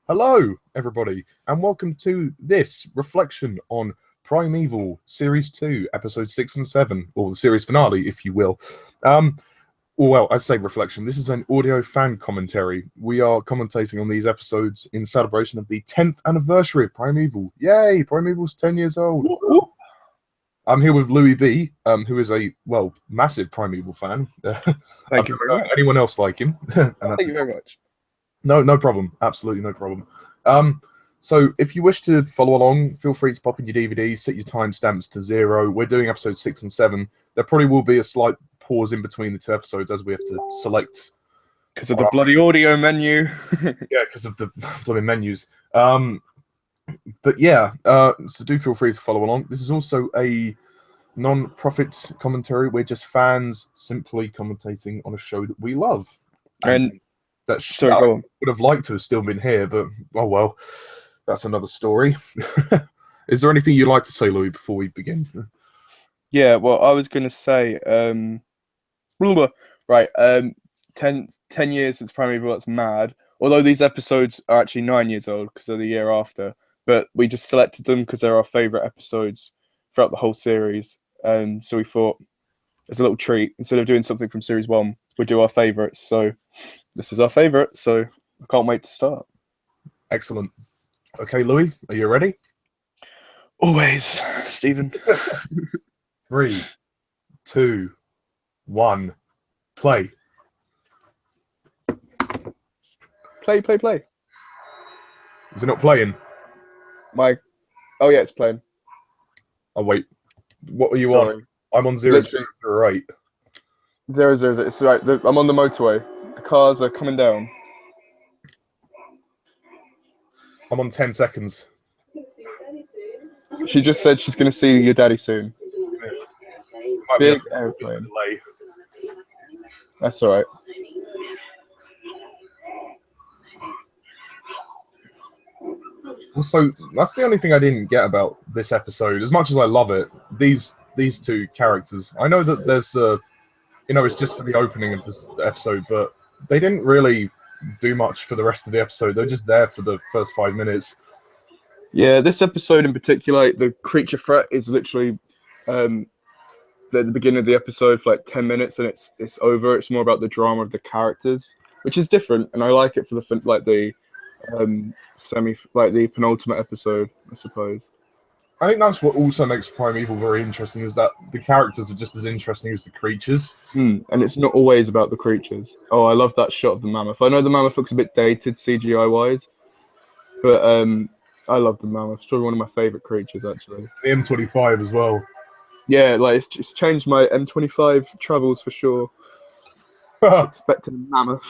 Hello, everybody, and welcome to this reflection on Primeval Series 2, Episodes 6 and 7, or the series finale, if you will. Well, I say reflection. This is an audio fan commentary. We are commentating on these episodes in celebration of the 10th anniversary of Primeval. Yay! Primeval's 10 years old. I'm here with Louie B, who is a, massive Primeval fan. Thank you very much. Anyone else like him? Thank you very much. No problem. Absolutely no problem. So if you wish to follow along, feel free to pop in your DVDs, set your timestamps to 0. We're doing episodes 6 and 7. There probably will be a slight pause in between the two episodes as we have to select. Because of the bloody audio menu. Yeah, because of the bloody menus. But yeah, so do feel free to follow along. This is also a non-profit commentary. We're just fans simply commentating on a show that we love. And that sorry, go on. would have liked to have still been here, but oh well, that's another story. Is there anything you'd like to say, Louis, before we begin? Yeah, well, I was going to say, right, 10 years since Primeval, that's mad. Although these episodes are actually 9 years old because they're the year after, but we just selected them because they're our favourite episodes throughout the whole series. So we thought, as a little treat, instead of doing something from Series 1, we'd do our favourites. So this is our favourite, so I can't wait to start. Excellent. Okay, Louis, are you ready? Always, Stephen. 3, 2, 1, play. Play. Is it not playing? Oh yeah, it's playing. Oh wait, what are you Sorry. on? I'm on 008. 000. It's right. I'm on the motorway. The cars are coming down. I'm on 10 seconds. She just said she's going to see your daddy soon. Big airplane. Delay. That's all right. Also, that's the only thing I didn't get about this episode. As much as I love it, these two characters. I know that there's it's just for the opening of this episode, but they didn't really do much for the rest of the episode. They're just there for the first 5 minutes. Yeah, this episode in particular, the creature threat is literally the beginning of the episode for like 10 minutes and it's over. It's more about the drama of the characters, which is different, and I like it for the the penultimate episode, I suppose. I think that's what also makes Primeval very interesting, is that the characters are just as interesting as the creatures. And it's not always about the creatures. Oh, I love that shot of the mammoth. I know the mammoth looks a bit dated CGI-wise, but I love the mammoth. It's probably one of my favourite creatures, actually. The M25 as well. Yeah, like it's changed my M25 travels for sure. I was expecting a mammoth.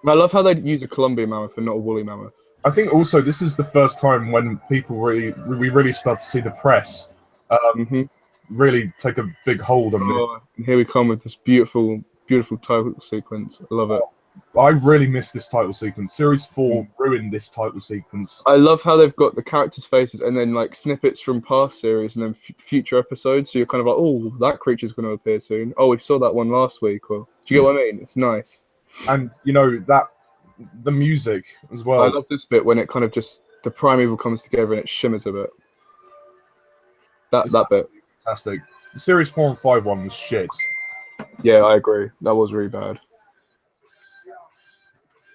And I love how they use a Colombian mammoth and not a woolly mammoth. I think also this is the first time when we really start to see the press really take a big hold on this. And here we come with this beautiful title sequence. I love it. I really miss this title sequence. Series 4 ruined this title sequence. I love how they've got the characters' faces and then like snippets from past series and then future episodes. So you're kind of like, oh, that creature's going to appear soon. Oh, we saw that one last week. Or do you get what I mean? It's nice. And the music as well. I love this bit when it kind of just the Primeval comes together and it shimmers a bit. That bit. Fantastic. The Series 4 and 5 one was shit. Yeah, I agree. That was really bad.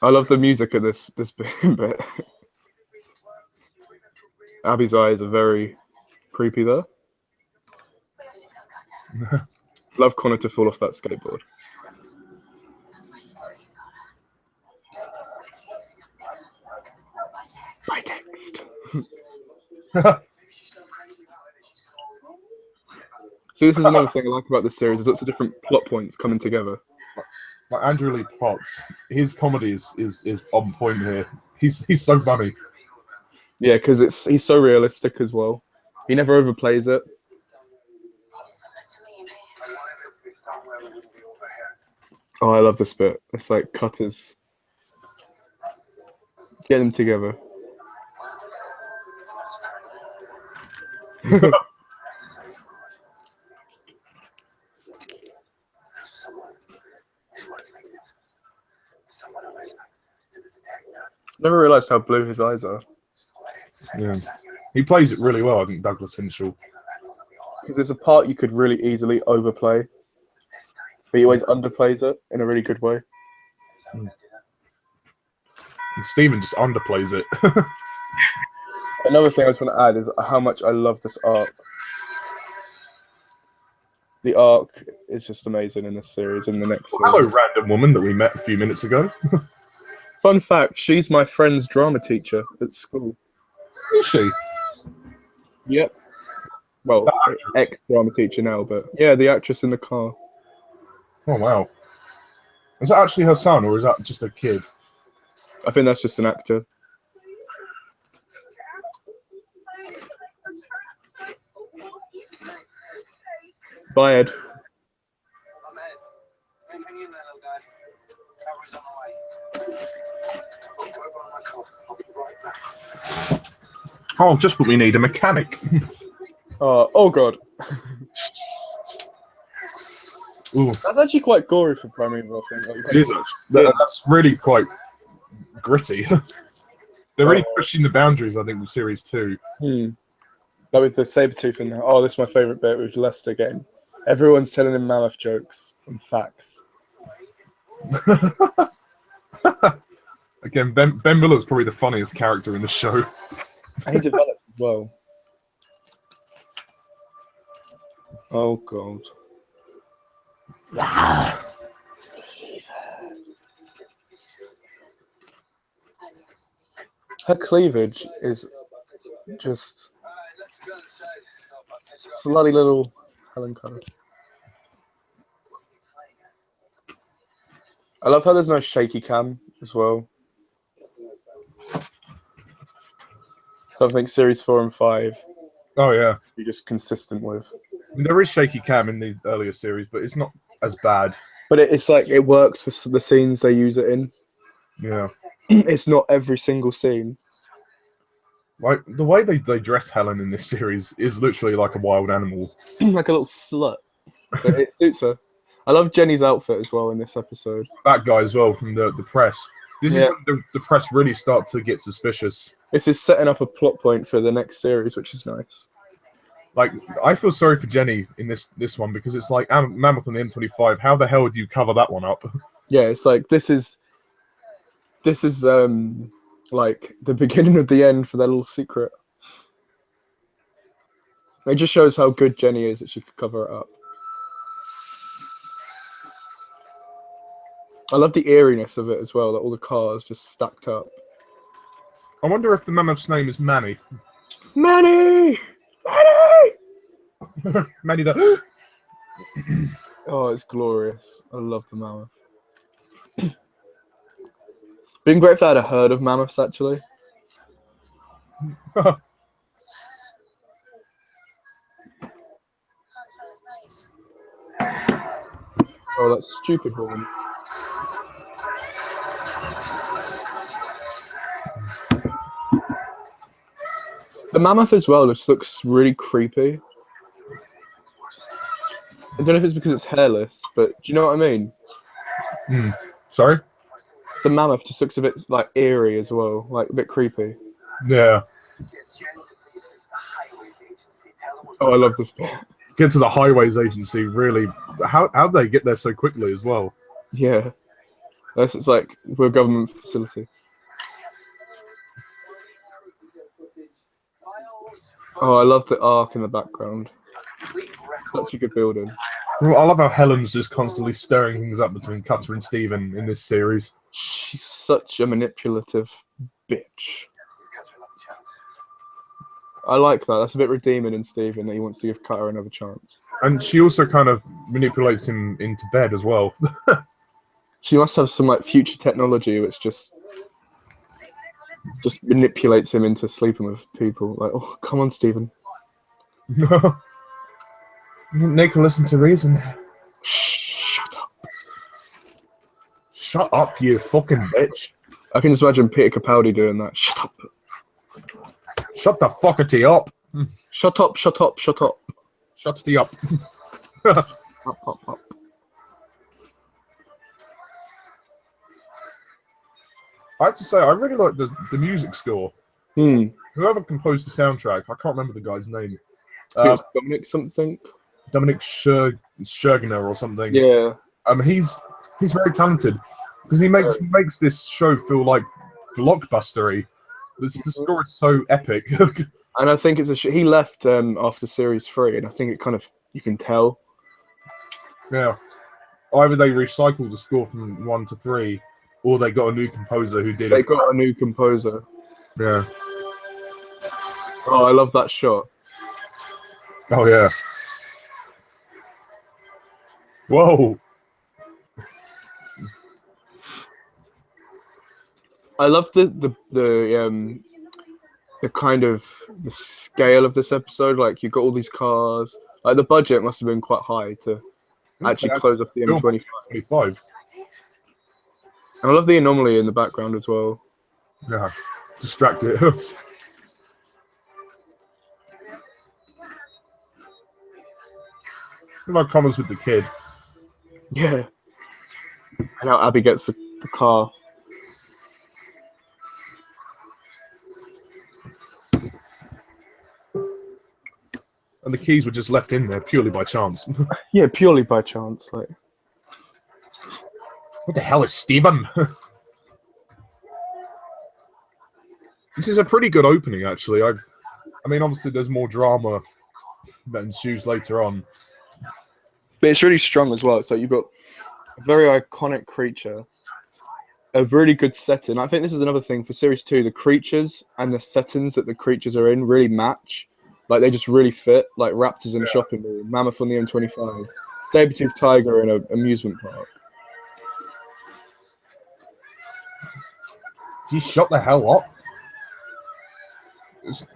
I love the music of this bit. Abby's eyes are very creepy there. Love Connor to fall off that skateboard. My text. So this is another thing I like about this series. There's lots of different plot points coming together. Like Andrew Lee Potts, his comedy is on point here. He's so funny. Yeah, because he's so realistic as well. He never overplays it. Oh, I love this bit. It's like cutters. Get them together. Someone is working against us. Someone who is access to the detective. Never realised how blue his eyes are. Yeah. He plays it really well, I think, Douglas Henshall. Because there's a part you could really easily overplay, but he always underplays it in a really good way. And Stephen just underplays it. Another thing I just want to add is how much I love this arc. The arc is just amazing in this series, in the next series. Hello, random woman that we met a few minutes ago. Fun fact, she's my friend's drama teacher at school. Is she? Yep. Well, ex-drama teacher now, but yeah, the actress in the car. Oh, wow. Is that actually her son, or is that just a kid? I think that's just an actor. Bye, Ed. Oh, just what we need, a mechanic. Oh god. Ooh. That's actually quite gory for Primeval, I think. It is actually. That's really quite gritty. They're really pushing the boundaries, I think, with Series 2. That with the Sabretooth in there. Oh, this is my favourite bit with Lester getting. Everyone's telling him mammoth jokes and facts. Again, Ben Miller's probably the funniest character in the show. And he developed as well. Oh god. Her cleavage is just slutty little Helen Keller. I love how there's no shaky cam as well. So I think Series 4 and 5 Oh, yeah. you're just consistent with. I mean, there is shaky cam in the earlier series, but it's not as bad. But it's like it works for the scenes they use it in. Yeah. It's not every single scene. Like, the way they dress Helen in this series is literally like a wild animal. Like a little slut. But it suits her. I love Jenny's outfit as well in this episode. That guy as well from the press. This is when the press really start to get suspicious. This is setting up a plot point for the next series, which is nice. Like, I feel sorry for Jenny in this one because it's like Mammoth on the M25. How the hell do you cover that one up? Yeah, it's like this is like the beginning of the end for their little secret. It just shows how good Jenny is that she could cover it up. I love the eeriness of it as well, that all the cars just stacked up. I wonder if the mammoth's name is Manny. Manny! Manny! Manny the... Oh, it's glorious. I love the mammoth. Been great if I had a herd of mammoths, actually. Oh, that stupid woman. The mammoth as well just looks really creepy. I don't know if it's because it's hairless, but do you know what I mean? Sorry? The mammoth just looks a bit like eerie as well, like a bit creepy. Yeah. Oh, I love this bit. Get to the highways agency, really. How'd they get there so quickly as well? Yeah. It's like we're a government facility. Oh, I love the arc in the background. Such a good building. Well, I love how Helen's just constantly stirring things up between Cutter and Steven in this series. She's such a manipulative bitch. I like that. That's a bit redeeming in Steven that he wants to give Cutter another chance. And she also kind of manipulates him into bed as well. She must have some like future technology which just manipulates him into sleeping with people. Like, oh, come on, Steven. No. Nick, listen to reason. Shut up. Shut up, you fucking bitch. I can just imagine Peter Capaldi doing that. Shut up. Shut the fuckity up. Shut up, shut up, shut up. Shut up. Up. I have to say, I really like the music score. Whoever composed the soundtrack, I can't remember the guy's name. It's Dominic something. Dominic Schergner or something. Yeah. He's very talented because he makes this show feel like blockbustery. The score is so epic. And I think it's he left after series 3, and I think it kind of, you can tell. Yeah. Either they recycled the score from 1 to 3, or they got a new composer who did it. They got a new composer. Yeah. Oh, I love that shot. Oh yeah. Whoa. I love the kind of the scale of this episode. Like, you've got all these cars. Like, the budget must have been quite high to actually close off the M25. And I love the anomaly in the background as well. Yeah, distracted. My comments with the kid. Yeah. And how Abby gets the car. And the keys were just left in there purely by chance. Yeah, purely by chance. Like, what the hell is Steven? This is a pretty good opening, actually. I mean, obviously, there's more drama that ensues later on. but it's really strong as well. So you've got a very iconic creature, a really good setting. I think this is another thing for Series 2. The creatures and the settings that the creatures are in really match. Like, they just really fit. Like raptors in a shopping mall, mammoth on the M25, saber-toothed tiger in an amusement park. She shot the hell up.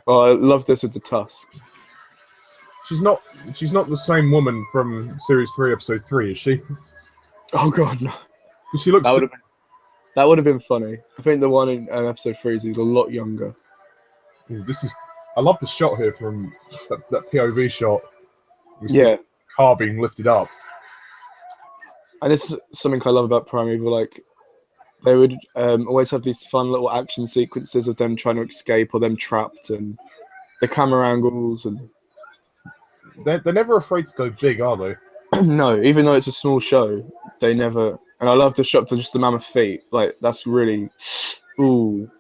Oh, I love this with the tusks. She's not the same woman from Series 3, Episode 3, is she? Oh god, no. She looks. That would have been funny. I think the one in Episode 3 is a lot younger. Ooh, I love the shot here from that POV shot. Yeah. The car being lifted up. And this is something I love about Primeval. Like, they would always have these fun little action sequences of them trying to escape or them trapped, and the camera angles. And they're never afraid to go big, are they? no, even though it's a small show, they never. And I love the shot to just the mammoth feet. Like, that's really, ooh,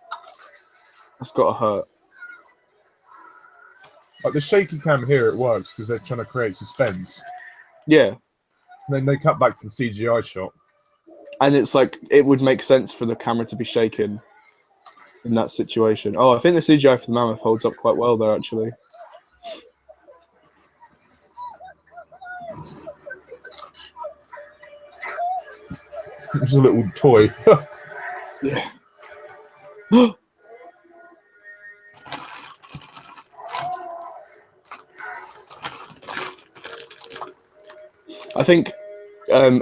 that's gotta hurt. Like the shaky cam here, it works because they're trying to create suspense. Yeah. And then they cut back to the CGI shot. And it's like, it would make sense for the camera to be shaken in that situation. Oh, I think the CGI for the mammoth holds up quite well there, actually. It's a little toy. Yeah. I think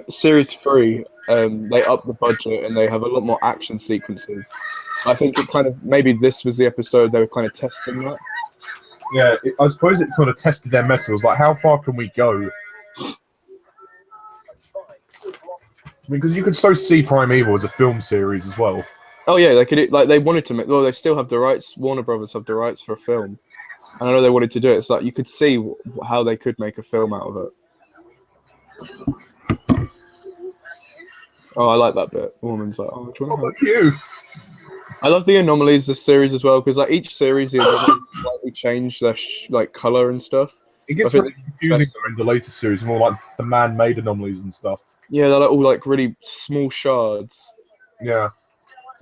Series 3, they up the budget and they have a lot more action sequences. I think it kind of, maybe this was the episode they were kind of testing that. Yeah, I suppose it kind of tested their metals. Like, how far can we go? Because you could so see Primeval as a film series as well. Oh yeah, they could, like, they wanted to make. Well, they still have the rights. Warner Brothers have the rights for a film, and I know they wanted to do it. It's like you could see how they could make a film out of it. Oh, I like that bit. The woman's like, "Oh, do you want to help?" You. I love the anomalies this series as well, because like each series, the anomalies slightly change their like color and stuff. It gets really confusing in the later series, more like the man-made anomalies and stuff. Yeah, they're like all like really small shards. Yeah.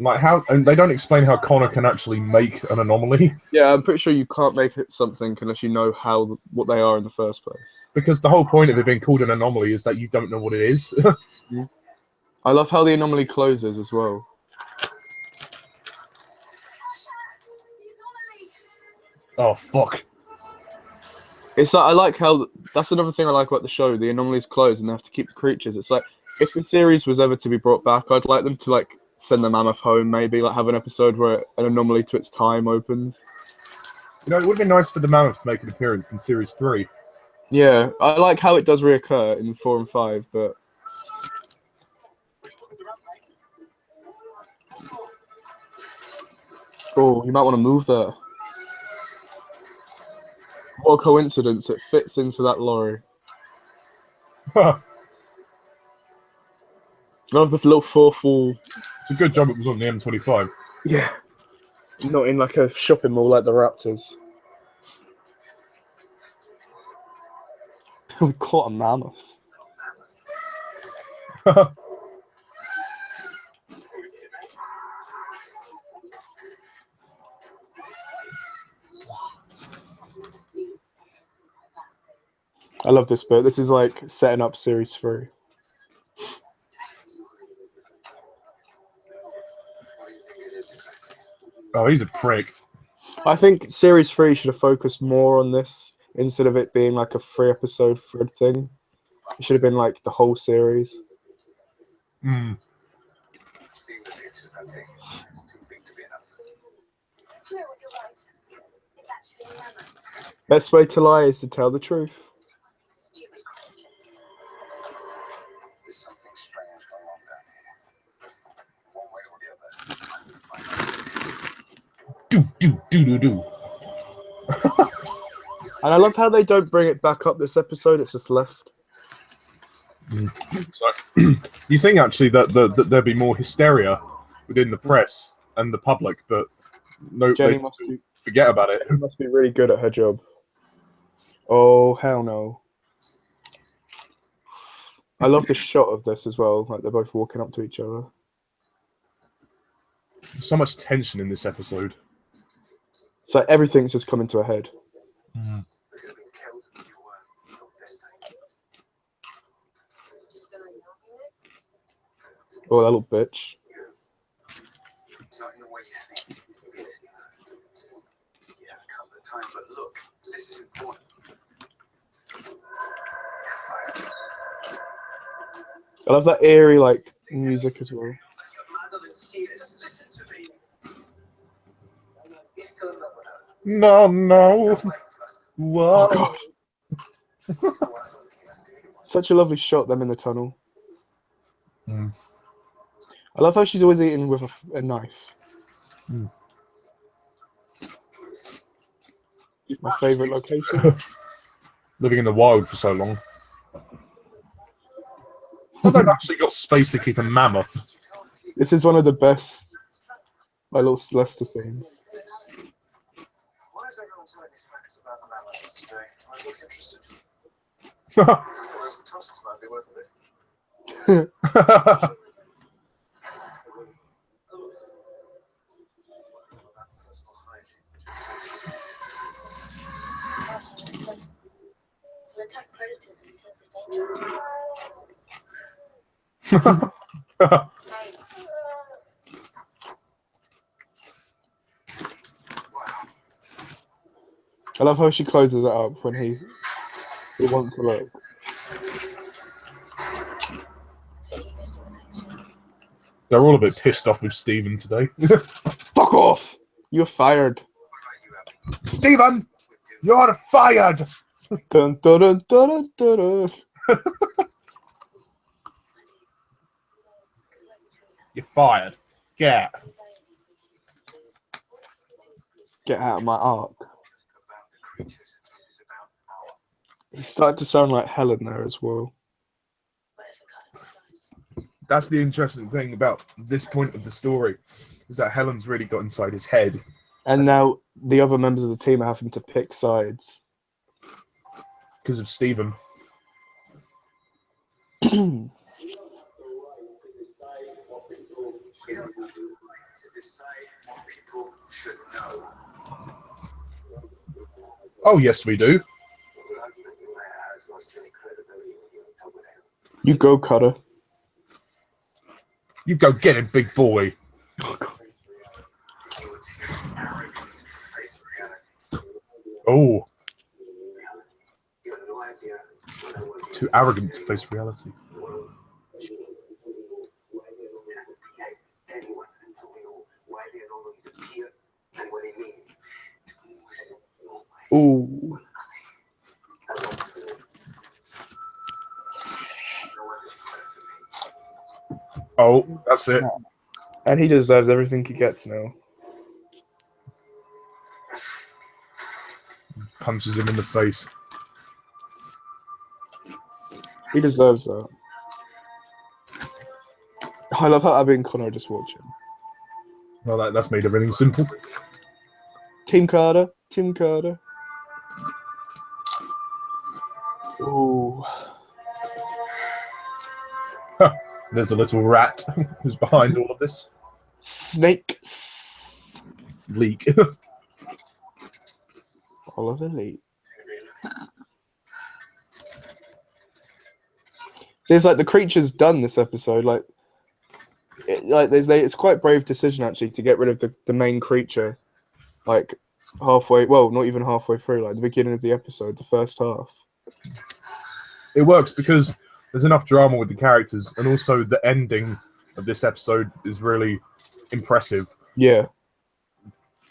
Like how, and they don't explain how Connor can actually make an anomaly. Yeah, I'm pretty sure you can't make it something unless you know what they are in the first place. Because the whole point of it being called an anomaly is that you don't know what it is. I love how the anomaly closes as well. Oh fuck! It's like, I like how that's another thing I like about the show. The anomalies close and they have to keep the creatures. It's like, if the series was ever to be brought back, I'd like them to like send the mammoth home, maybe like have an episode where an anomaly to its time opens. You know, it would have been nice for the mammoth to make an appearance in Series 3. Yeah, I like how it does reoccur in 4 and 5, but Oh, you might want to move there. What a coincidence! It fits into that lorry. I love the little fourth wall. It's a good job it was on the M25. Yeah. Not in like a shopping mall like the Raptors. We caught a mammoth. I love this bit. This is like setting up series 3. Oh, he's a prick. I think series 3 should have focused more on this instead of it being like a 3-episode Fred thing. It should have been like the whole series. Mm. Best way to lie is to tell the truth. Do. And I love how they don't bring it back up this episode, it's just left. So, you think actually that there'd be more hysteria within the press and the public, but no, Jenny they must be, forget about it. must be really good at her job. Oh, hell no. I love the shot of this as well, like they're both walking up to each other. So much tension in this episode. So everything's just coming to a head. Mm. Oh, that little bitch. I love that eerie like music as well. No. Whoa. Oh god. Such a lovely shot, them in the tunnel. Mm. I love how she's always eating with a knife. Mm. My favourite location. Living in the wild for so long. Well, they've actually got space to keep a mammoth. This is one of the best my little Lester scenes. Why is everyone telling me facts about the mammoths today? I look interested. Those tusks might be worth it. He'll attack predators if he senses danger. I love how she closes it up when he wants to look. They're all a bit pissed off with Stephen today. Fuck off! You're fired. Stephen, you're fired. Dun, dun, dun, dun, dun, dun. You're fired. Get out. Get out of my arc. He's starting to sound like Helen there as well. That's the interesting thing about this point of the story, is that Helen's really got inside his head. And now the other members of the team are having to pick sides. Because of Stephen. Oh, yes, we do. You go, Cutter. You go get him, big boy. Oh. Too arrogant to face reality. Ooh. Oh, that's it. And he deserves everything he gets now. Punches him in the face. He deserves that. I love how Abby and Connor are just watching. Well, that's made everything simple. Team Carter. Team Carter. Ooh. There's a little rat who's behind all of this. Snake. Leak. Oliver Lee. There's like the creature's done this episode. Like, it's quite a brave decision actually to get rid of the main creature. Like halfway, well, not even halfway through. Like the beginning of the episode, the first half. It works because there's enough drama with the characters, and also the ending of this episode is really impressive. Yeah.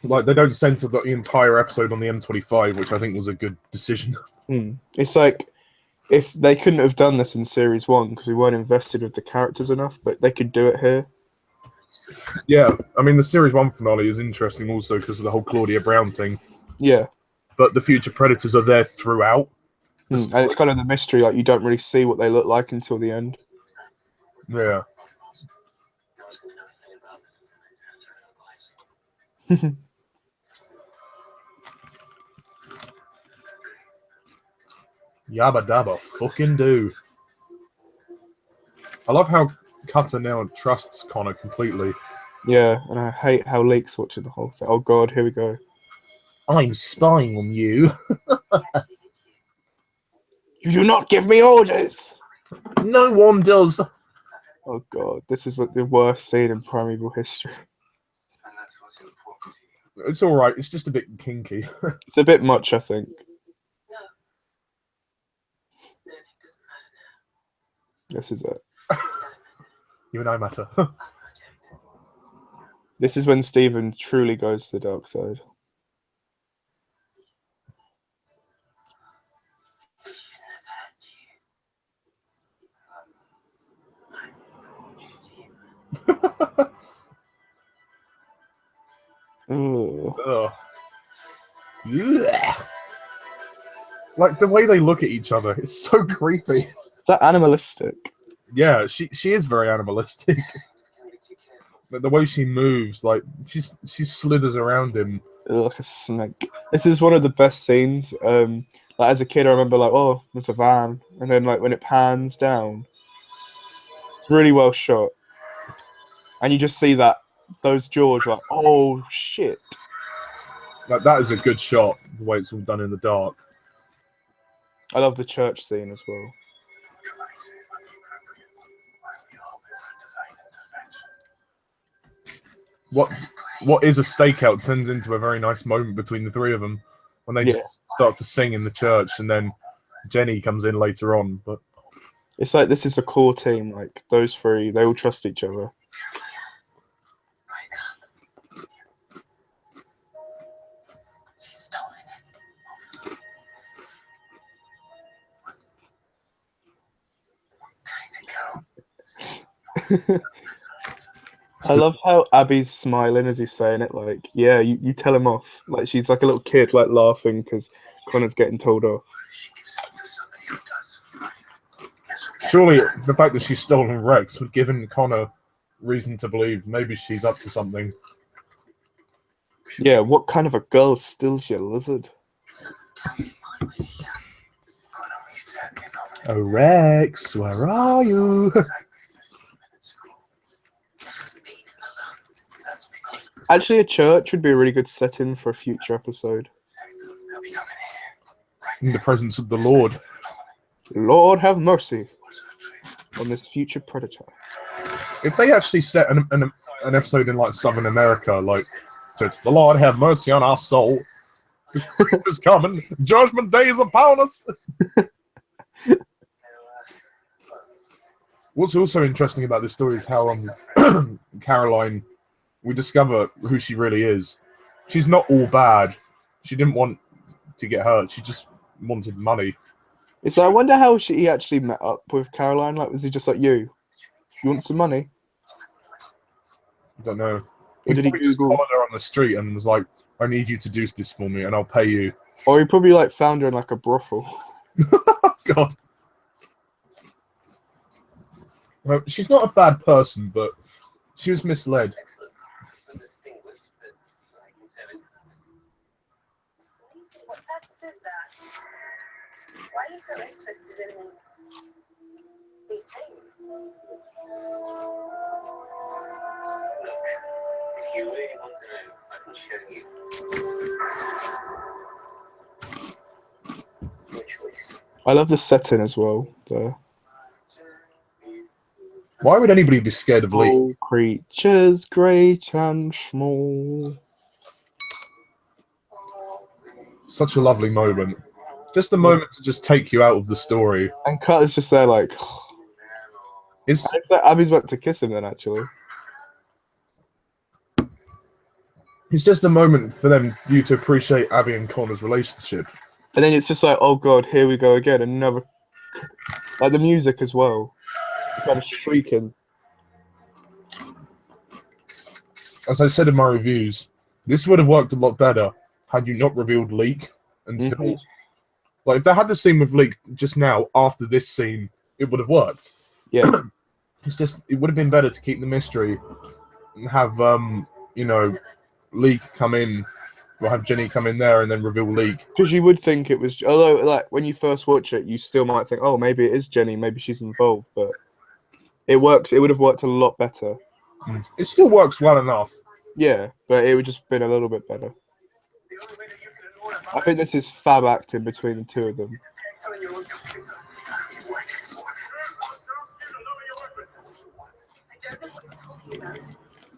Like, they don't censor the entire episode on the M25, which I think was a good decision. It's like, if they couldn't have done this in series 1 because we weren't invested with the characters enough, but they could do it here. Yeah, I mean, the series 1 finale is interesting also because of the whole Claudia Brown thing. Yeah. But the future predators are there throughout. And it's kind of the mystery, like, you don't really see what they look like until the end. Yeah. Yabba dabba fucking do. I love how Cutter now trusts Connor completely. Yeah, and I hate how Leek's watching the whole thing. Oh god, here we go. I'm spying on you. You do not give me orders! No one does. Oh god, this is like the worst scene in Primeval history. And that's what's important to you. It's alright, it's just a bit kinky. It's a bit much, I think. No. Then it doesn't matter now. This is it. You and I matter. I'm protected. This is when Stephen truly goes to the dark side. I shouldn't have had you. I brought you to you. Ugh. Ugh. Yeah. Like, the way they look at each other, it's so creepy. Is that animalistic? Yeah, she is very animalistic. Can be too careful. But the way she moves, like, she slithers around him. Like a snake. This is one of the best scenes. Like as a kid, I remember like, oh, it's a van, and then like when it pans down, it's really well shot, and you just see those jaws like, oh shit. Like, that is a good shot, the way it's all done in the dark. I love the church scene as well. Trying to inappropriate while we all live in define. What is a stakeout turns into a very nice moment between the three of them when they just start to sing in the church, and then Jenny comes in later on. But It's like this is a core team. Like those three, they all trust each other. Wake up. He's stolen it. What kind of girl? I love how Abby's smiling as he's saying it. Like, yeah, you tell him off. Like she's like a little kid, like laughing because Connor's getting told off. She gives up to somebody who does right. Yes, we can. surely the fact that she's stolen Rex would give Connor reason to believe maybe she's up to something. Yeah, what kind of a girl steals your lizard? Gonna reset the anomaly. Oh, Rex, where are you? Exactly 15 minutes ago. Being alone. That's because Actually, a church would be a really good setting for a future episode. they'll be coming here. Right In the presence of the Lord. Lord have mercy What's the truth? on this future predator. If they actually set an episode in like Southern America, like, the Lord have mercy on our soul. The creature's coming. Judgment day is upon us. What's also interesting about this story is how Caroline, we discover who she really is. She's not all bad. She didn't want to get hurt. She just wanted money. So I wonder how he actually met up with Caroline. Like, was he just like, you want some money? I don't know. Or did he probably just Google? followed her on the street and was like, I need you to do this for me, and I'll pay you. Or he probably like found her in like a brothel. God. Well, she's not a bad person, but she was misled. Excellent. And distinguished, but I can serve his purpose. What purpose is that? Why are you so interested in these things? Look, if you really want to know, I can show you. Your choice. I love the setting as well. The Why would anybody be scared of Leek? all creatures great and small. Such a lovely moment. Just a moment to just take you out of the story. And Cut is just there like, It's it's like Abby's about to kiss him then actually. it's just a moment for you to appreciate Abby and Connor's relationship. And then it's just like, oh god, here we go again. Another, like the music as well. It's kind of shrieking. As I said in my reviews, this would have worked a lot better had you not revealed Leek until... Mhm. Like, if they had the scene with Leek just now, after this scene, it would have worked. Yeah. It's just, it would have been better to keep the mystery and have, you know, Leek come in, or have Jenny come in there and then reveal Leek. Because you would think it was, although like when you first watch it, you still might think, oh, maybe it is Jenny, maybe she's involved, but it works. It would have worked a lot better. It still works well enough. Yeah, but it would just been a little bit better. I think this is fab acting between the two of them. I don't know what you're talking about.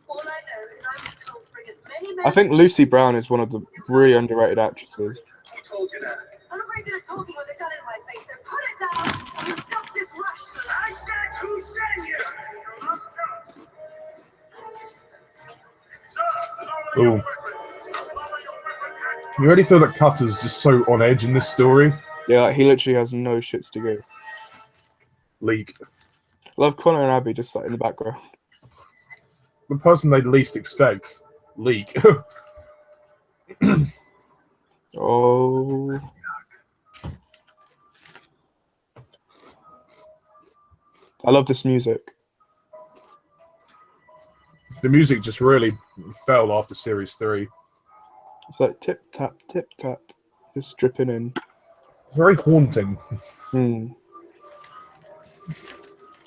All I know is I was told to bring as many men. I think Lucy Brown is one of the really underrated actresses. Who told you that? I'm not very good at talking with a gun in my face, so put it down and discuss this rationally. I said who sent you? Ooh. You already feel that Cutter's just so on edge in this story. Yeah, like, he literally has no shits to give. Leek. Love Connor and Abby just like in the background. The person they'd least expect. Leek. Oh. I love this music. The music just really fell after Series 3. It's like tip tap, just dripping in. Very haunting. Hmm.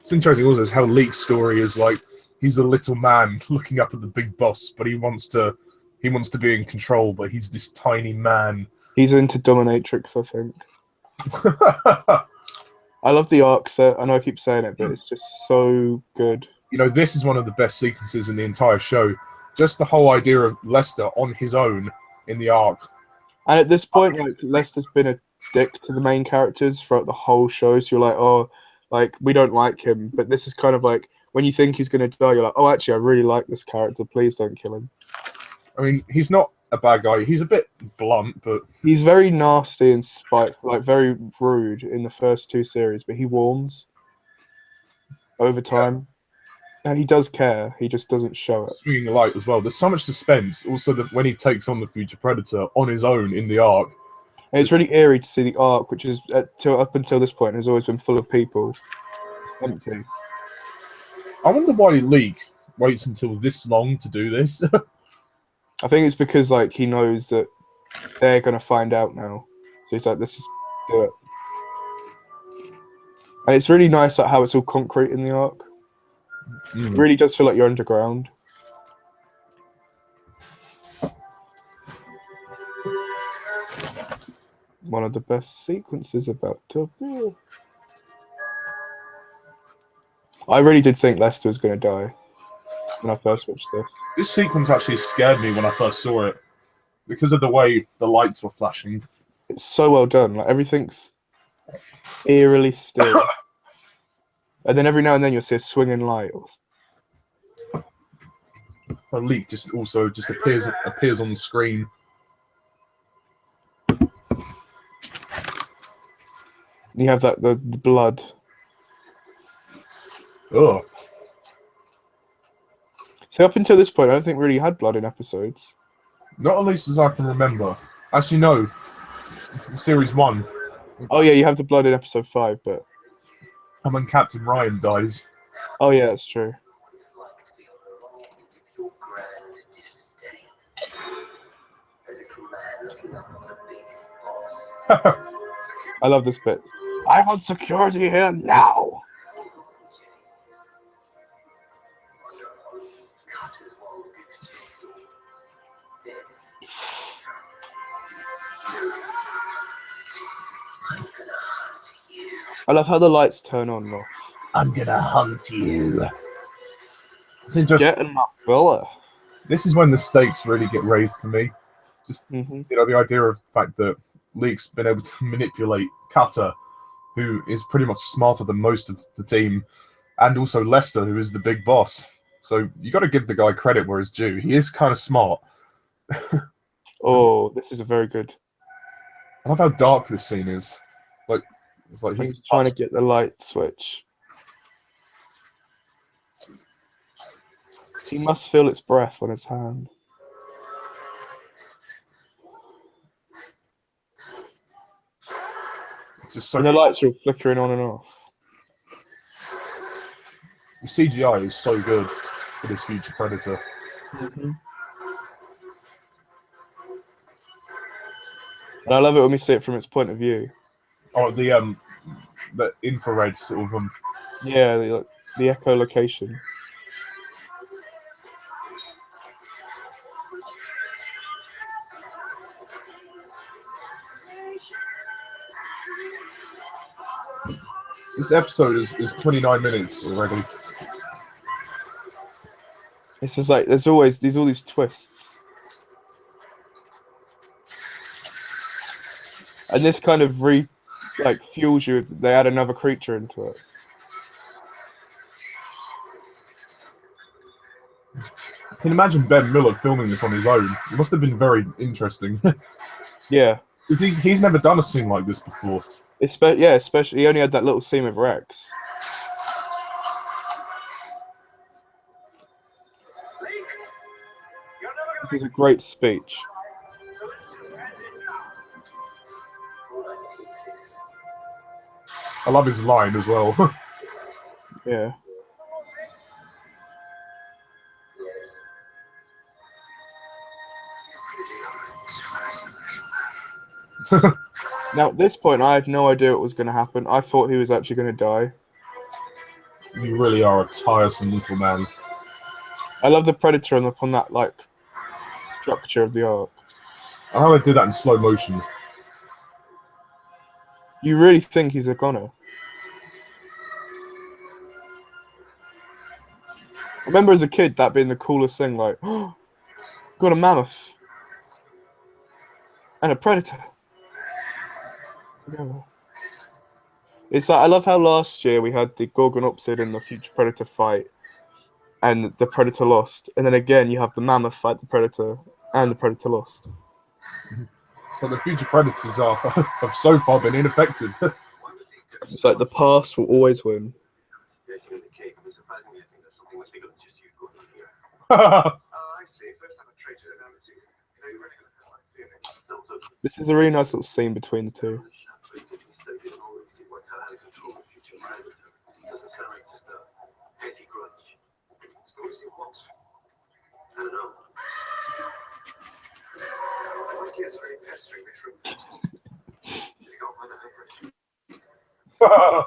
It's interesting also is how Leek's story is like he's a little man looking up at the big boss, but he wants to be in control, but he's this tiny man. He's into dominatrix, I think. I love the arc set. I know I keep saying it, but it's just so good. You know, this is one of the best sequences in the entire show. Just the whole idea of Lester on his own in the arc. And at this point, like Lester's been a dick to the main characters throughout the whole show. So you're like, oh, like we don't like him. But this is kind of like when you think he's gonna die, you're like, oh, actually, I really like this character. Please don't kill him. I mean, he's not a bad guy. He's a bit blunt, but He's very nasty and spiteful, like very rude in the first two series. But he warms over time. And he does care. He just doesn't show it. swinging a light as well. There's so much suspense. Also, that when he takes on the future Predator on his own in the arc. And it's really eerie to see the arc, which is up until this point has always been full of people. It's empty. I wonder why Leek waits until this long to do this. I think it's because like he knows that they're gonna find out now, so he's like, let's just do it. And it's really nice like how it's all concrete in the arc. It really does feel like you're underground. One of the best sequences about to appear. I really did think Lester was going to die when I first watched this. This sequence actually scared me when I first saw it because of the way the lights were flashing. It's so well done. Like everything's eerily still. And then every now and then you'll see a swinging light. A Leek just also just appears on the screen. You have that the blood. Oh, So up until this point, I don't think we really had blood in episodes. Not at least as I can remember. Actually, no. Series 1, Oh yeah, you have the blood in episode 5, but and when Captain Ryan dies. oh yeah, that's true. What it's like to be on the wrong end of your grand disdain. A little man looking up on a big boss. I love this bit. I want security here now. Cutter's wild goose chase. Dead. I'm gonna hunt you. I love how the lights turn on, though. I'm gonna hunt you. It's interesting. Get in my fella. This is when the stakes really get raised for me. Just Mm-hmm. the idea of the fact that Leek's been able to manipulate Cutter, who is pretty much smarter than most of the team, and also Lester, who is the big boss. So you got to give the guy credit where it's due. He is kind of smart. Oh, this is a very good. I love how dark this scene is. It's like He's trying to get the light switch. He must feel its breath on his hand. It's just so. And the lights are all flickering on and off. The CGI is so good for this future Predator. Mm-hmm. And I love it when we see it from its point of view. Oh, the infrared sort of Yeah, the echolocation. This episode is 29 minutes already. It's just like there's always all these twists. And this kind of fuels you. They add another creature into it. I can imagine Ben Miller filming this on his own. It must have been very interesting. Yeah. He's never done a scene like this before. Especially he only had that little scene with Rex. Leak, you're never This gonna is a great speech. so let's just end it now. All I need is I love his line as well. Yeah. yes. You really are a fascinating man. Now at this point, I had no idea what was going to happen. I thought he was actually going to die. You really are a tiresome little man. I love the Predator on that structure of the arc. I how they did that in slow motion. You really think he's a goner. I remember as a kid that being the coolest thing, like, oh, got a mammoth and a predator. Yeah. It's like I love how last year we had the Gorgonopsid and the Future Predator fight, and the Predator lost, and then again you have the mammoth fight the Predator, and the Predator lost. So the future Predators have so far been ineffective. It's like the past will always win. Getting in the cave, and surprisingly, I think there's something much bigger than just you going on here. I I see. First time a traitor in amateur. You know you're really gonna hurt my feelings. No, look. This is a really nice little scene between the two. It doesn't sound like just a petty grudge. So what does he want? I don't know. Mikey is very pestering me from. You can't find a home.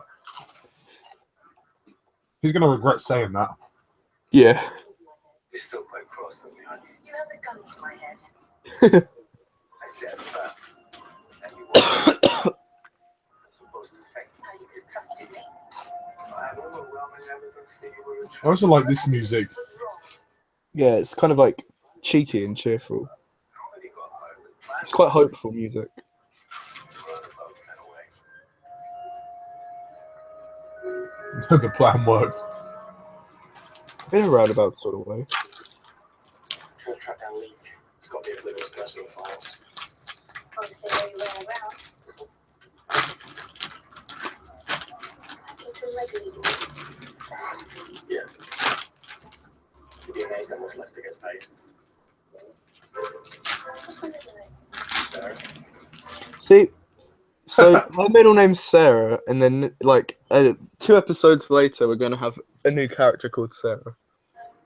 He's gonna regret saying that. Yeah. He's still quite cross with me, aren't you? You held a gun to my head. I said that. And you want I'm supposed to think. How you could have trusted me. I have overwhelming evidence that you were a I also like this music. Was wrong. Yeah, it's kind of like cheeky and cheerful. Nobody got home with plans. It's quite hopeful music. Roundabout kind of way. The plan worked. In a roundabout sort of way. Trying to track down Leak. He's got to be able to look at his personal files. Obviously, while you were around. I came to regularly. The DNA's done what's left to get paid. See, so her middle name's Sarah, and then like 2 episodes later, we're gonna have a new character called Sarah.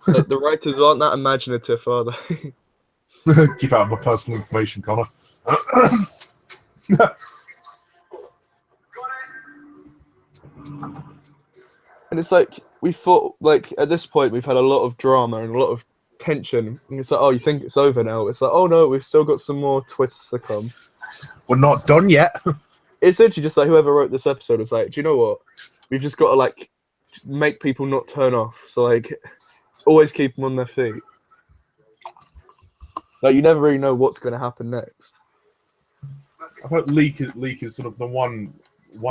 Like, the writers aren't that imaginative, are they? Keep out of my personal information, Connor. And it's like we thought, like at this point, we've had a lot of drama and a lot of tension. And it's like, oh, you think it's over now? It's like, oh no, we've still got some more twists to come. We're not done yet. It's literally just like whoever wrote this episode was like, do you know what? We've just got to like make people not turn off. So like, always keep them on their feet. Like you never really know what's going to happen next. I thought Leak is sort of the one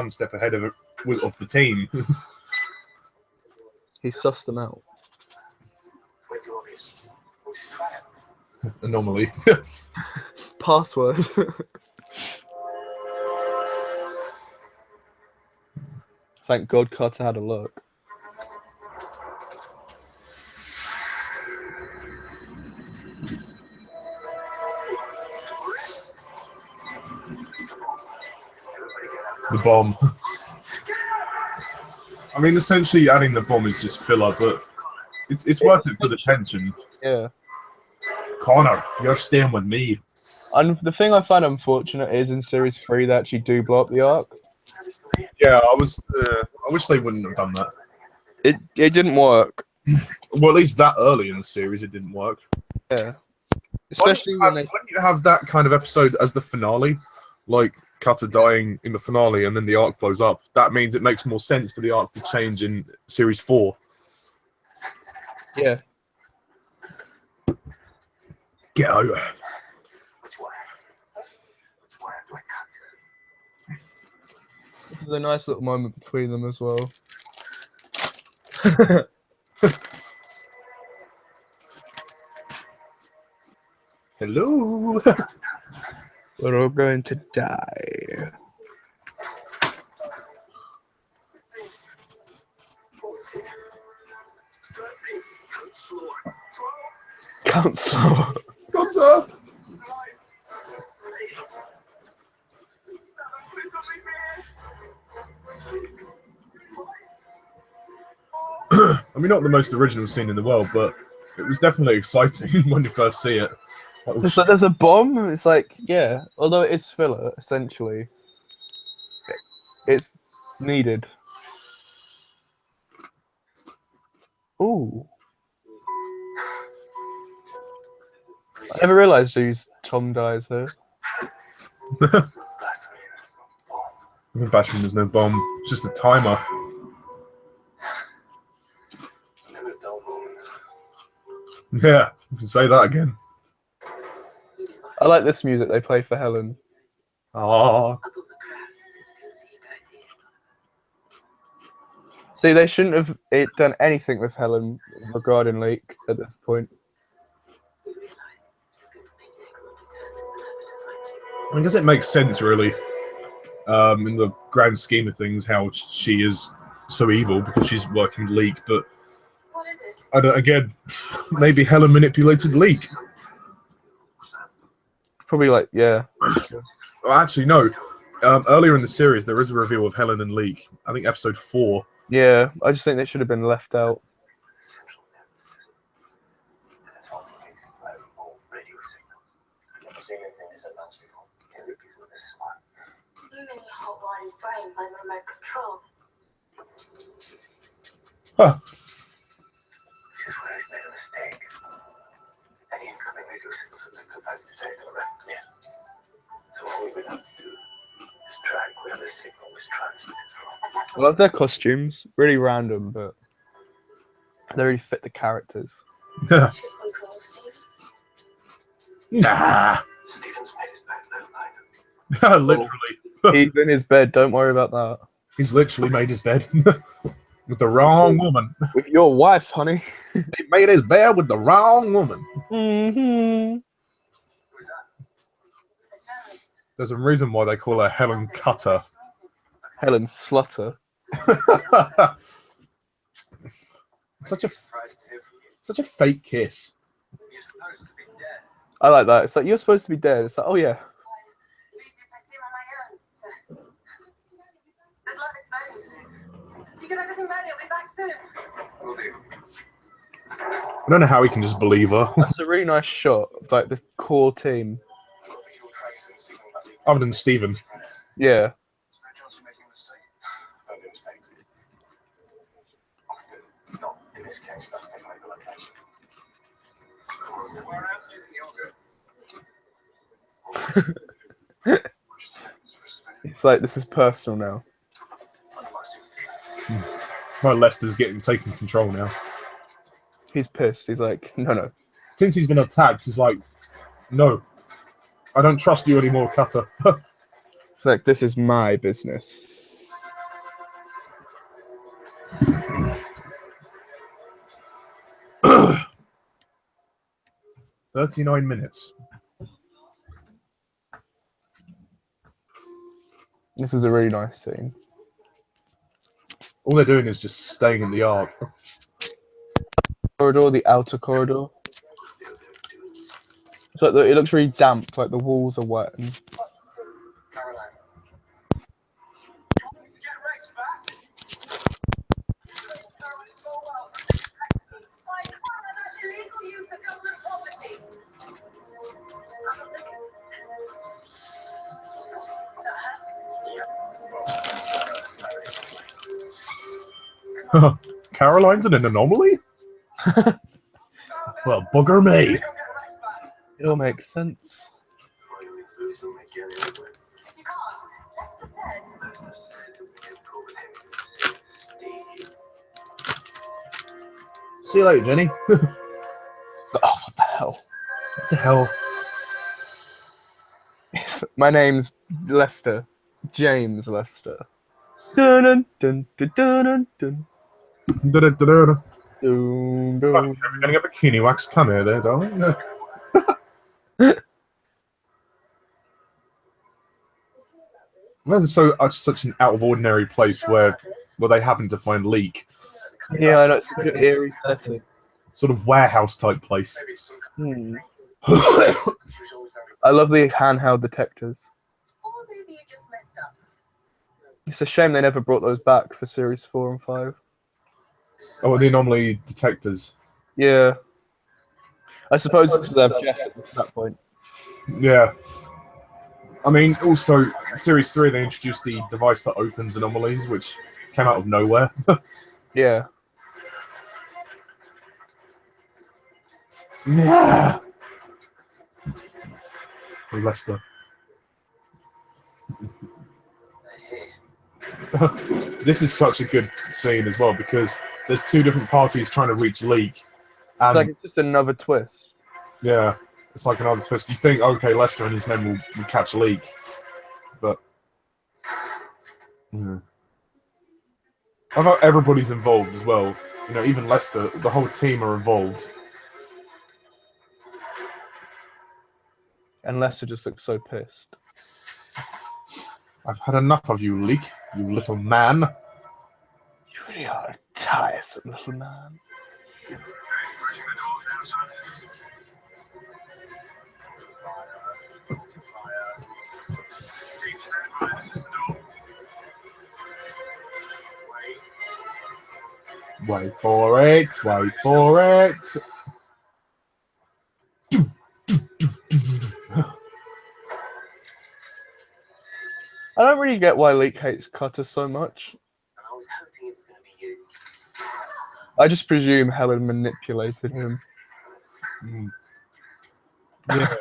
step ahead of the team. He sussed them out. Way too obvious. We should try it. Anomaly. Password. Thank God Carter had a look. The bomb. I mean, essentially adding the bomb is just filler, but it's worth it for the tension. Yeah. Connor, you're staying with me. And the thing I find unfortunate is in series 3 they actually do blow up the arc. Yeah, I wish they wouldn't have done that. It didn't work. Well, at least that early in the series, it didn't work. Yeah. Especially when they... When you have that kind of episode as the finale, like Cutter dying in the finale and then the arc blows up, that means it makes more sense for the arc to change in series 4. Yeah. Get out. Which wire? Which wire do I cut? This is a nice little moment between them as well. Hello. We're all going to die. 14, 13, Count slow. What's up? 9, I mean, not the most original scene in the world, but it was definitely exciting when you first see it. Like, So there's a bomb. It's like, yeah. Although it's filler, essentially, it's needed. Ooh. I never realised whose Tom dies here. Bashing, there's no bomb. It's just a timer. never a dull moment. Yeah, you can say that again. I like this music they play for Helen. Ah, See, they shouldn't have done anything with Helen regarding Leak at this point. I mean, does it make sense, really, in the grand scheme of things, how she is so evil because she's working with Leak, but What is it? I don't, again, maybe Helen manipulated Leak. Probably like, yeah. Well, actually, no. Earlier in the series, there is a reveal of Helen and Leak. I think episode 4. Yeah, I just think they should have been left out. You mean you hotwire his brain by remote control? Huh. This is where he's made a mistake. Any incoming radio signals have been completely detected, right? Yeah. So all we would have to do is track where the signal was transmitted from. And that's I love their costumes. Really random, but they really fit the characters. Should we call Steve? Nah. Stephen's made his bed, no line. Literally. He's in his bed, don't worry about that. He's literally made his bed with the wrong woman. With your wife, honey. He made his bed with the wrong woman. Mm-hmm. Who's that? The journalist. There's a reason why they call her Helen Cutter. Helen Slutter. Such a Surprised to hear from you. such a fake kiss. You're supposed to be dead. I like that. It's like, you're supposed to be dead. It's like, oh yeah. get everything ready. I'll be back soon. Will do. I don't know how he can just believe her. That's a really nice shot of like the core team. Visual trace and signal that leads Other than Stephen. Yeah. There's no chance of making a mistake. Don't make mistakes. Often, not in this case, that's definitely the location. Where else do you think you'll go? It's like this is personal now. Well, Lester's getting taken control now. He's pissed. He's like, no. Since he's been attacked, he's like, no, I don't trust you anymore, Cutter. It's like, this is my business. "39 minutes. This is a really nice scene. All they're doing is just staying in the ark. Corridor, the outer corridor. It's like it looks really damp, like the walls are wet. And... Caroline. Get Rex back. Why can't that's illegal use of government property? Caroline's an anomaly? Well, bugger me. It all makes sense. Finally, Bruce will make you anyway. You can't. Lester said. Lester said that we can go with him and save the stadium. See you later, Jenny. Oh, what the hell? What the hell? My name's Lester. James Lester. Dun dun dun dun dun dun. Da-da-da-da-da. Dun, Fuck, dun. are we gonna get bikini wax? Come here there, darling. That's such an out of ordinary place where they happen to find Leek. Yeah, I know, it's a bit eerie setting. Sort of warehouse type place. Maybe it's some Hmm. she was always very I love the handheld detectors. Or maybe you just messed up. It's a shame they never brought those back for series 4 and 5. Oh, the anomaly detectors. Yeah. I suppose it's because they have Jess at that point. Yeah. I mean, also, Series 3, they introduced the device that opens anomalies, which came out of nowhere. Yeah. Yeah. Lester. This is such a good scene as well, because there's two different parties trying to reach Leek. And It's like it's just another twist. yeah, it's like another twist. You think, okay, Lester and his men will catch Leek, but yeah. I thought everybody's involved as well. You know, even Lester, the whole team are involved. And Lester just looks so pissed. I've had enough of you, Leek, you little man. You really are a tiresome little man. Wait for it, wait for it. I don't really get why Leek hates Cutter so much. I was hoping it was going to be you. I just presume Helen manipulated him. Yeah.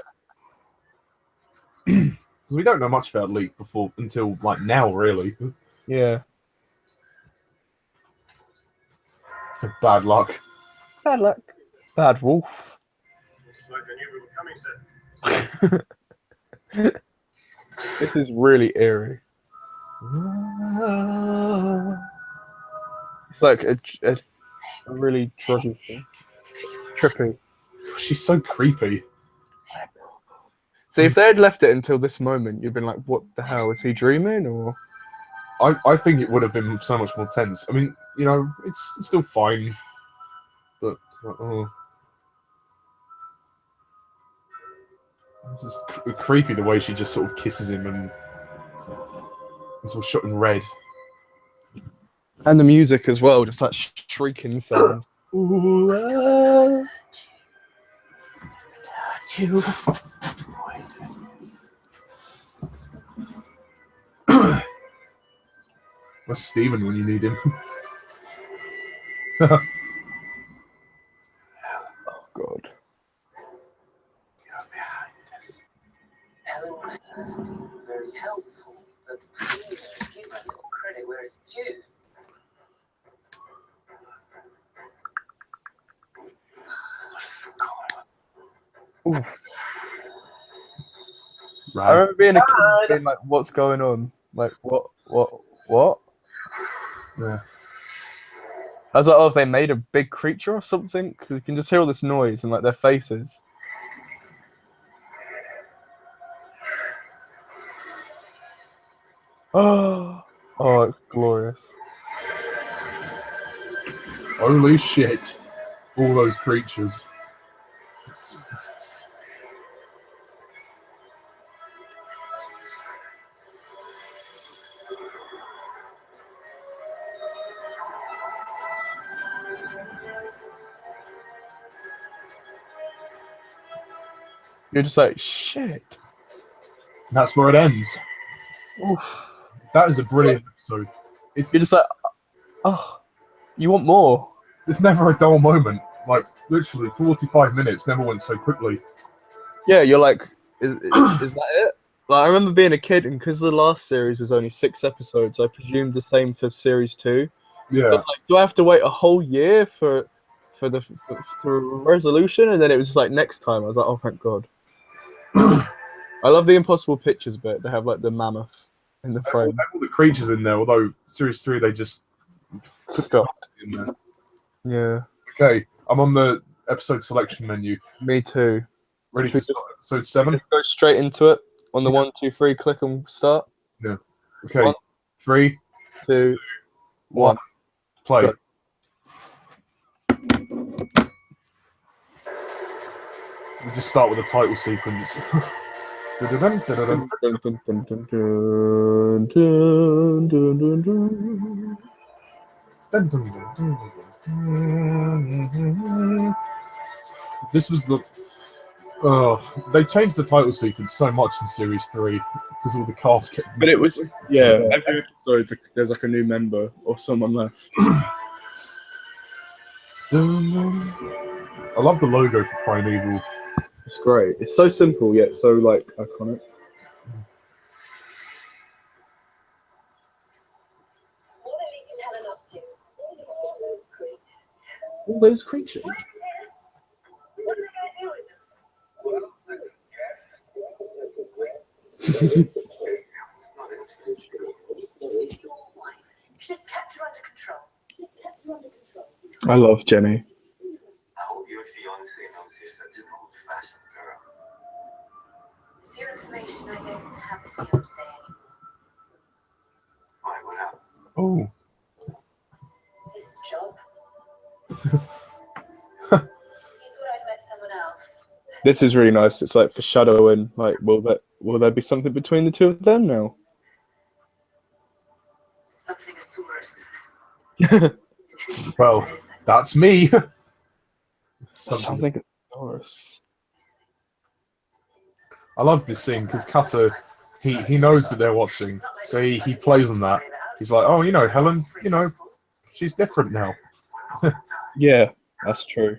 We don't know much about Leek until like now, really. Yeah. Bad luck. Bad luck. Bad wolf. Looks like I knew we were coming, sir. This is really eerie. It's like a really druggy thing. Trippy. She's so creepy. See, if they had left it until this moment, you'd been like, what the hell? Is he dreaming? Or I think it would have been so much more tense. I mean, you know, it's still fine, but oh, this is creepy the way she just sort of kisses him and it's all shot in red. And the music as well, just that shrieking sound. Ooh, touch you. Where's Steven when you need him? Oh God. You're behind us. Helen has been very helpful, but please give her your credit where it's due. What's going on? I Right. remember being a kid being like, what's going on? Like, what? Yeah. I was like, oh, have they made a big creature or something? Because you can just hear all this noise and like their faces. Oh, it's glorious. Holy shit. All those creatures. You're just like, shit. And that's where it ends. Oof. That is a brilliant episode. You're just like, oh, you want more? It's never a dull moment. Like, literally, 45 minutes never went so quickly. Yeah, you're like, is that it? Like, I remember being a kid, and because the last series was only 6 episodes, I presumed the same for series 2. So Yeah. it's like, do I have to wait a whole year for resolution? And then it was just like next time. I was like, oh, thank God. I love the impossible pictures bit. They have like the mammoth in the frame. All the creatures in there, although series 3 they just Stopped. in there. Yeah, Okay, I'm on the episode selection menu. me too. Ready Should to start episode 7? Let's go straight into it. On the 1, 2, 3, click and start. Okay, One. 3, 2, 1, 1. play. Go. We just start with a title sequence. Dun-dun-dun, dun-dun-dun. Dun, dun, dun, dun, dun, dun, dun, dun, dun. Dun, dun, dun, dun, dun. This was the. They changed the title sequence so much in series 3 because all the cast kept. But it was, yeah, every episode there's like a new member or someone left. Dun, dun. I love the logo for Primeval. It's great. It's so simple yet so like iconic. What are Lee and Helen up to? All those creatures. What are they going to do with them? Well, I guess. It's not interesting. Your wife. She's kept her under control. I love Jenny. I hope your fiance knows you're such an old-fashioned girl. It's your information I don't have a fiance anymore. Why, what up? Oh. This job. He thought I'd met someone else. This is really nice. It's like foreshadowing. Like, will there be something between the two of them now? Something is worse. Well, that's me. Something worse. I love this scene because Cutter, he knows that they're watching, so he plays on that. He's like, oh, Helen, she's different now. Yeah, that's true. You really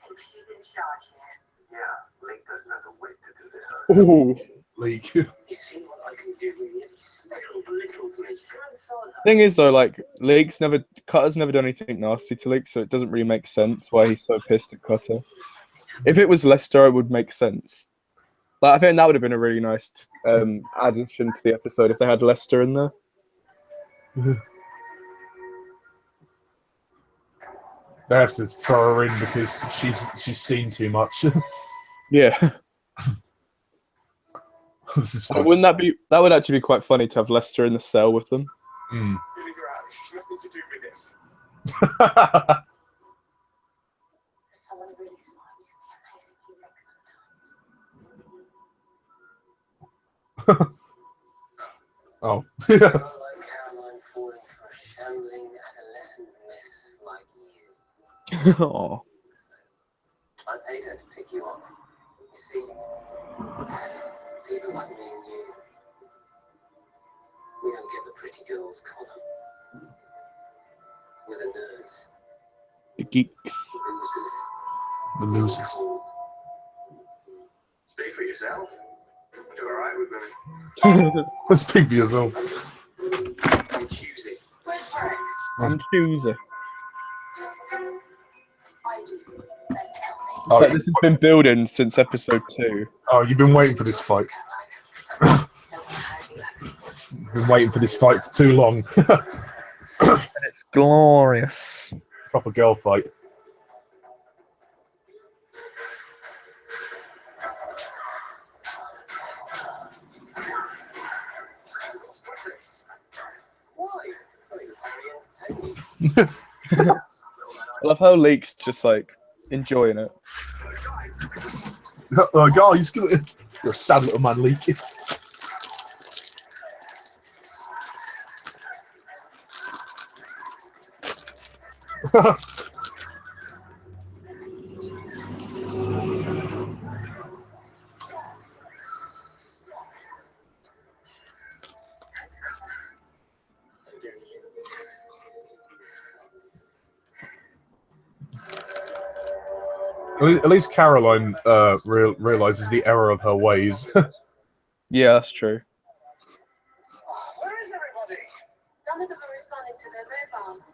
think she's in charge here? Yeah, Link doesn't have to wait to do this. Ooh. Leak. You see what I can do with it? Still belittles me. Thing is though, like Cutter's never done anything nasty to Leek, so it doesn't really make sense why he's so pissed at Cutter. If it was Lester, it would make sense. But I think that would have been a really nice addition to the episode if they had Lester in there. They have to throw her in because she's seen too much. Yeah. This is But fun. wouldn't that would actually be quite funny to have Lester in the cell with them. Mm. Figure out she's nothing to do with this. Someone really smart. You can be amazingly like sometimes. Oh. Like Caroline 4 Oh. I paid her to pick you up. You see, people like me and you, we don't get the pretty girls' column. We're the nerds, The geek. the bruisers, The losers. cool. Speak for yourself. Do alright with women. Let's speak for yourself. I'm choosy. Where's Rex? I'm choosy. I do. Then tell me. Oh, So this has been building since episode 2. Oh, you've been waiting for this fight. Been waiting for this fight for too long. And it's glorious. Proper girl fight. Why? I think it's very entertaining. I love how Leek's just like enjoying it. Oh, God, you're a sad little man, Leaky. At least Caroline realizes the error of her ways. Yeah, that's true. Where is everybody? None of them are responding to their mobiles.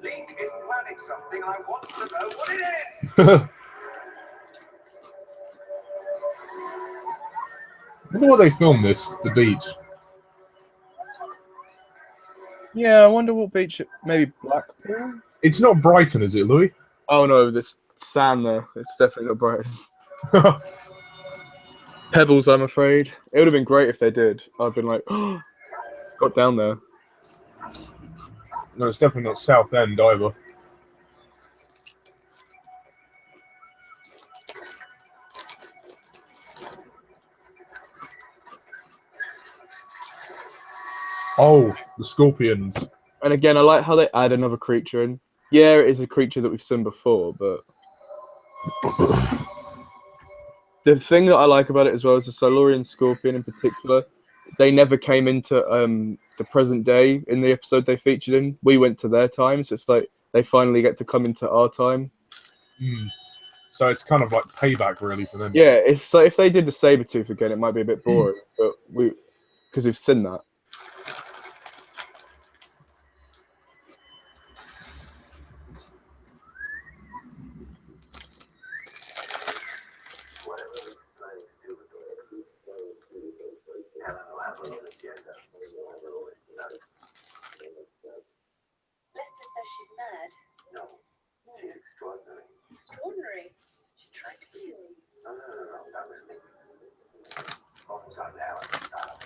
Link is planning something. I want to know what it is. I wonder where they filmed this, the beach. Yeah, I wonder what beach. Maybe Blackpool. It's not Brighton, is it, Louis? Oh no, there's sand there. It's definitely not Brighton. Pebbles, I'm afraid. It would have been great if they did. I've been like, got down there. No, it's definitely not Southend either. Oh, the scorpions. And again, I like how they add another creature in. Yeah, it is a creature that we've seen before, but the thing that I like about it as well is the Silurian scorpion in particular. They never came into the present day in the episode they featured in. We went to their time, so it's like they finally get to come into our time. Mm. So it's kind of like payback, really, for them. Yeah, it's like if they did the Sabretooth again, it might be a bit boring, but because we've seen that. Whatever Link's planning to do with those Helen will have her own agenda. Lester says she's mad. No, she's extraordinary. Extraordinary. She tried to kill me. No, that was Link. Bombs on Helen's style.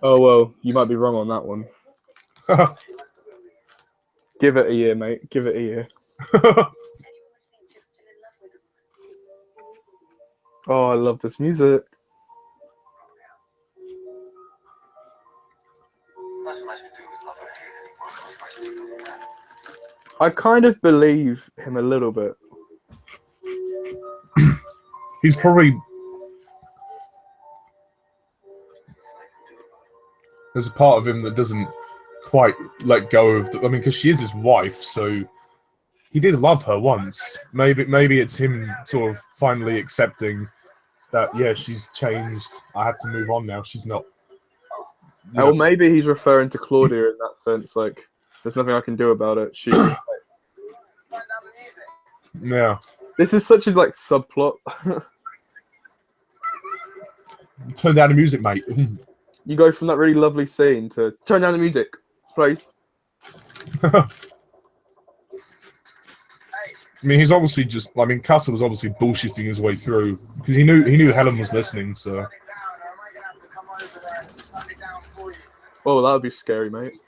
Oh well, you might be wrong on that one. She must have been reasons. Give it a year, mate. Give it a year. Anyone would think you're still in love with a woman. Oh, I love this music. It's not so much to do with love or hate anymore. It's much to do with that. I kind of believe him a little bit. He's probably... There's a part of him that doesn't quite let go of... I mean, because she is his wife, so... He did love her once. Maybe it's him sort of finally accepting that, yeah, she's changed. I have to move on now. She's not... Or maybe he's referring to Claudia in that sense, like, there's nothing I can do about it. She. Yeah. This is such a, like, subplot. Turn down the music, mate. You go from that really lovely scene to turn down the music, please. I mean, he's obviously just... I mean, Castle was obviously bullshitting his way through, because he knew Helen was listening, so... Oh, that would be scary, mate.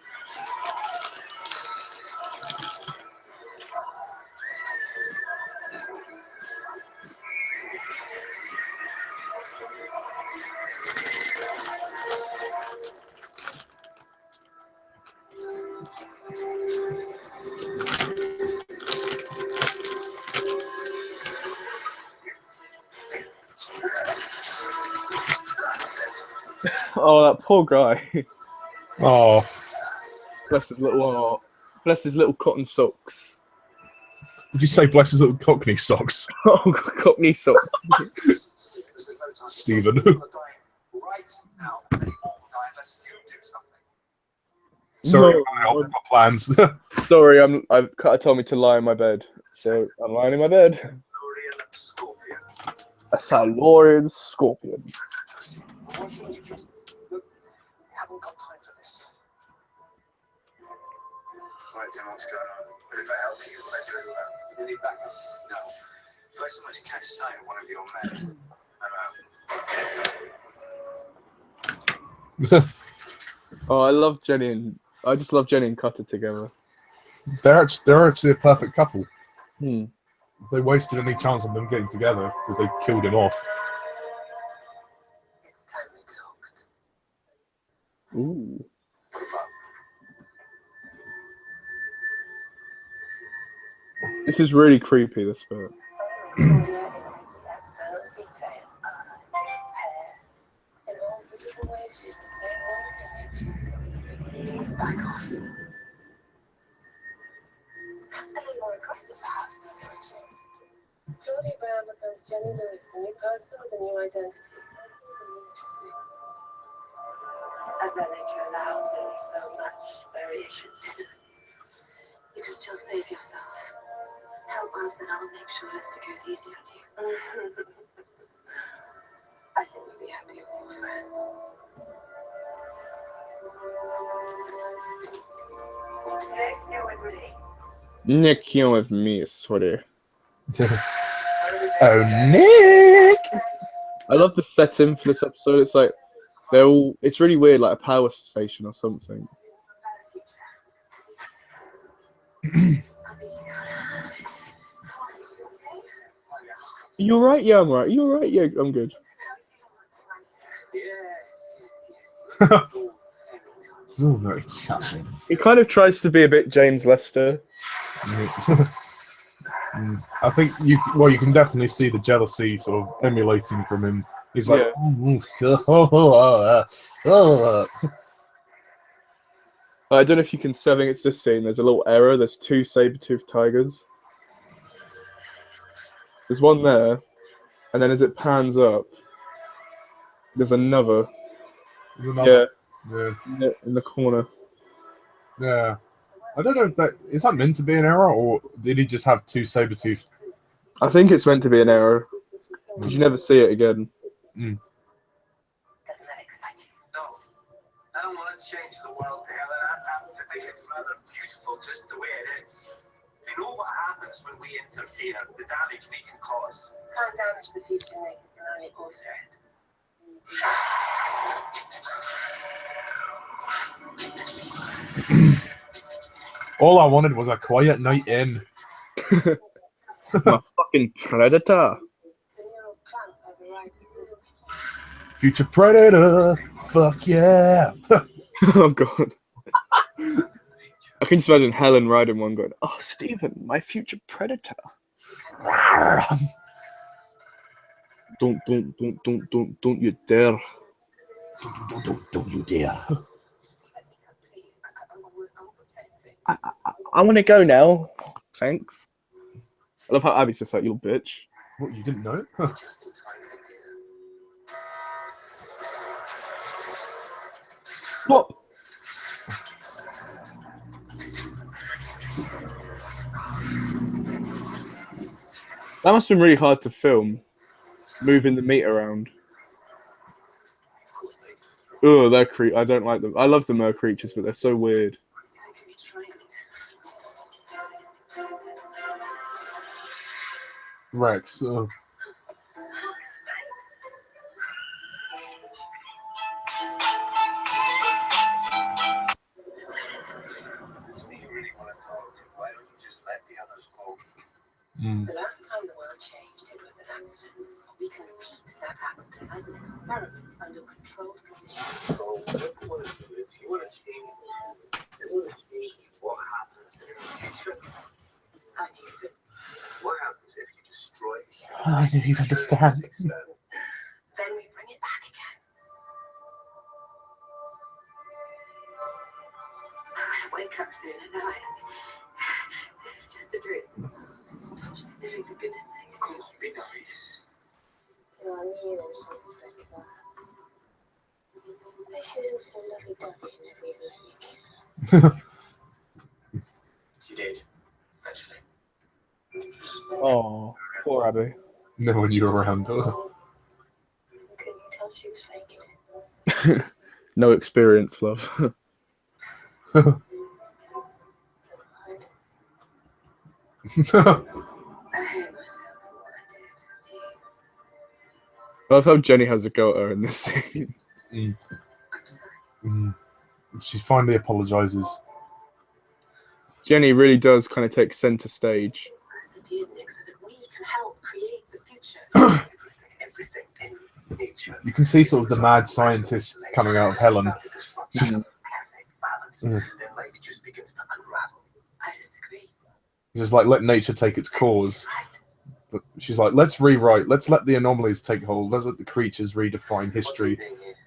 Oh, that poor guy. Oh, Bless his little heart. Bless his little cotton socks. did you say bless his little cockney socks, Oh, cockney socks. Stephen? Right now, they all die unless you do something. Sorry, No, I've got plans. sorry, Cutter told me to lie in my bed, so I'm lying in my bed. Silurian scorpion. A Silurian scorpion. Why shouldn't you trust me? Look, we haven't got time for this. Right, then what's going on? But if I help you, what I do it alone? You need backup? No. First, I must catch sight of one of your men. Oh, I just love Jenny and Cutter together. they're actually a perfect couple. Hmm. They wasted any chance of them getting together because they killed him off. It's time we talked. Ooh. This is really creepy, this bit. Same as Claudia in every external detail. Eyes, hair. In all visible ways, she's the same woman, and she's going. Back off. A little more aggressive, perhaps, than the original. Claudia Brown becomes Jenny Lewis, a new person with a new identity. Interesting. As their nature allows, there is so much variation. Listen, you can still save yourself. Help us and I'll make sure Lester goes easy on you. I think you'll be happy with your friends. Nick, you're with me. Nick, you're with me, sweaty. Oh, Nick! I love the setting for this episode. It's like it's really weird, like a power station or something. You alright? Yeah, I'm alright. You alright? Yeah, I'm good. It's all very touching. He kind of tries to be a bit James Lester. I think you can definitely see the jealousy sort of emulating from him. He's like, I don't know if you can see. I think it's this scene. There's a little error. There's 2 saber-toothed tigers. There's one there, and then as it pans up, there's another. yeah. In the corner. Yeah. I don't know if is that meant to be an error, or did he just have 2 saber-toothed? I think it's meant to be an error, because you never see it again. Doesn't that excite you? No, I don't want to change the world, Helen. I happen to think it's rather beautiful just the way it is. You know what happens when we interfere, the damage we can cause. Can't damage the future, Nick. You can only alter it. All I wanted was a quiet night in. My fucking predator. The neural clamp overrides the system. Future predator. Fuck yeah. Oh god. I can just imagine Helen riding one going, "Oh, Stephen, my future predator." Don't you dare. Don't you dare. Please, I won't say anything. I want to go now. Thanks. I love how Abby's just like, "You little bitch." What, you didn't know? Just in time for dinner. What? That must have been really hard to film, moving the meat around. Oh, they're I don't like them. I love the mer creatures, but they're so weird. I can be trained. Rex. If you really want to talk, why don't you just let the others go? The last time the world changed, it was an accident. We can repeat that accident as an experiment under controlled conditions. So what you want to do is you want to change the world. Isn't it me what happens in the future? How do you do? What happens if you destroy the human I knew you'd understand. experiment? Then we bring it back again. wake up soon. I know. This is just a dream. Stop sniffing, for goodness sake. Come on, be nice. You know, I knew there was something fake about her. But she was also lovey-dovey and never even let you kiss her. She did, actually. Oh, poor Abby. No one you were around. Couldn't you tell she was faking it? No experience, love. You're right. I hate myself for what I did to you. I love how Jenny has a go at her in this scene. Mm. I'm sorry. Mm. She finally apologizes. Jenny really does kind of take center stage. For us to be in Nick so that we can help create the future. Everything in nature. You can see sort of the mad scientist coming out of Helen. Perfect balance. Mm. Then life just begins to unravel. I disagree. Just like let nature take its course. But she's like, let's rewrite, let's let the anomalies take hold, let's let the creatures redefine history.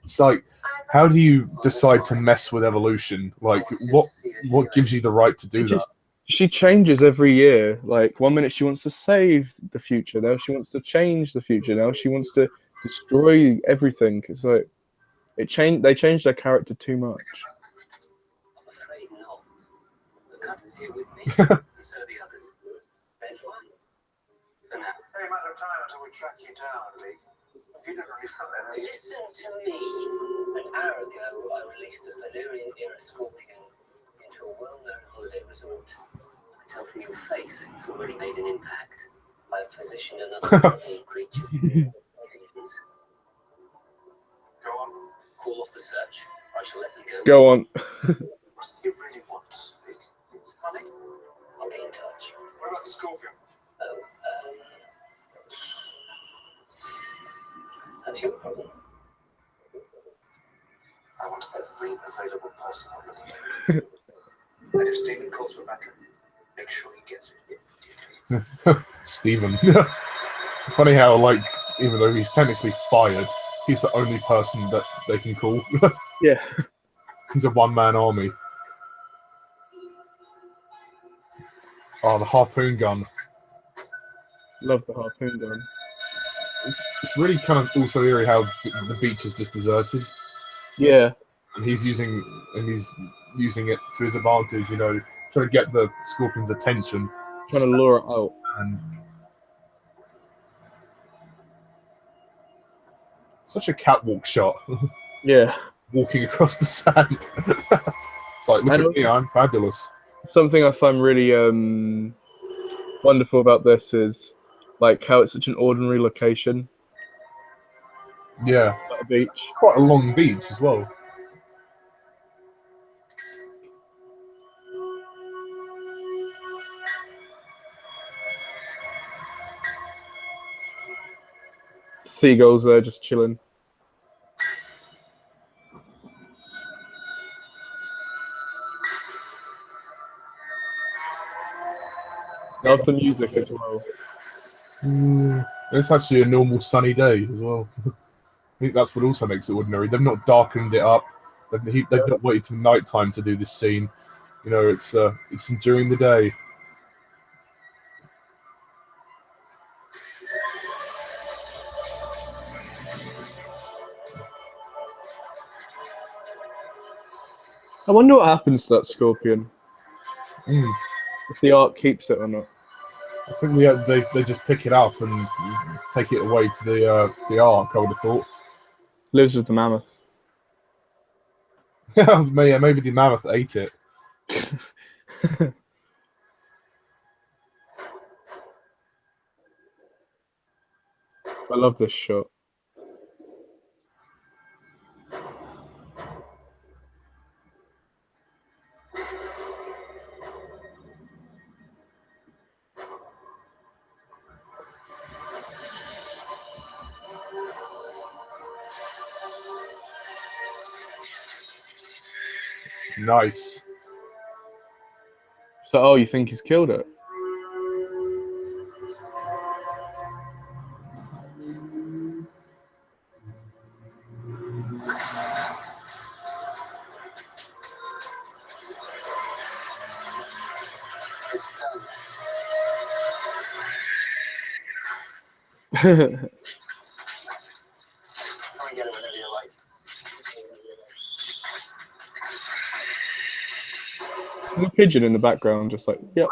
It's like, how do you decide to mess with evolution? Like, what gives you the right to do that? She changes every year. Like, one minute she wants to save the future, now she wants to change the future, now she wants to destroy everything. It's like they changed their character too much. I'm afraid not. The cut is here with me, and so are the others. They're fine. For now. Very matter of time until we track you down, Lee. If you don't listen, then Listen to me. An hour ago, I released a Silurian-era scorpion into a well-known holiday resort. I can tell from your face it's already made an impact. I've positioned another dozen creatures. go on. Call off the search. I shall let them go. Go on. What do you really want, Lee? It's money? I'll be in touch. What about the scorpion? Oh, that's your problem. I want every available person I'm looking at. And if Stephen calls for backup, make sure he gets it immediately. Stephen. Funny how, like, even though he's technically fired, he's the only person that they can call. Yeah. He's a one-man army. Oh, the harpoon gun. Love the harpoon gun. It's really kind of also eerie how the beach is just deserted, Yeah. and he's using it to his advantage. You know, trying to get the scorpion's attention. Trying to lure it out. And such a catwalk shot, Yeah. walking across the sand. It's like, look at me, I'm fabulous. Something I find really wonderful about this is like how it's such an ordinary location, Yeah, like a beach. quite a long beach as well. Seagulls there just chilling. Love the music as well. It's actually a normal sunny day as well. I think that's what also makes it ordinary. They've not darkened it up. They've not waited till night time to do this scene. You know, it's during the day. I wonder what happens to that scorpion. Mm. If the Ark keeps it or not. I think they just pick it up and take it away to the Ark. I would have thought. Lives with the mammoth. Yeah, maybe the mammoth ate it. I love this shot. Nice. So, oh, you think he's killed it? Come and get it whenever you like. There's a pigeon in the background, just like, yep.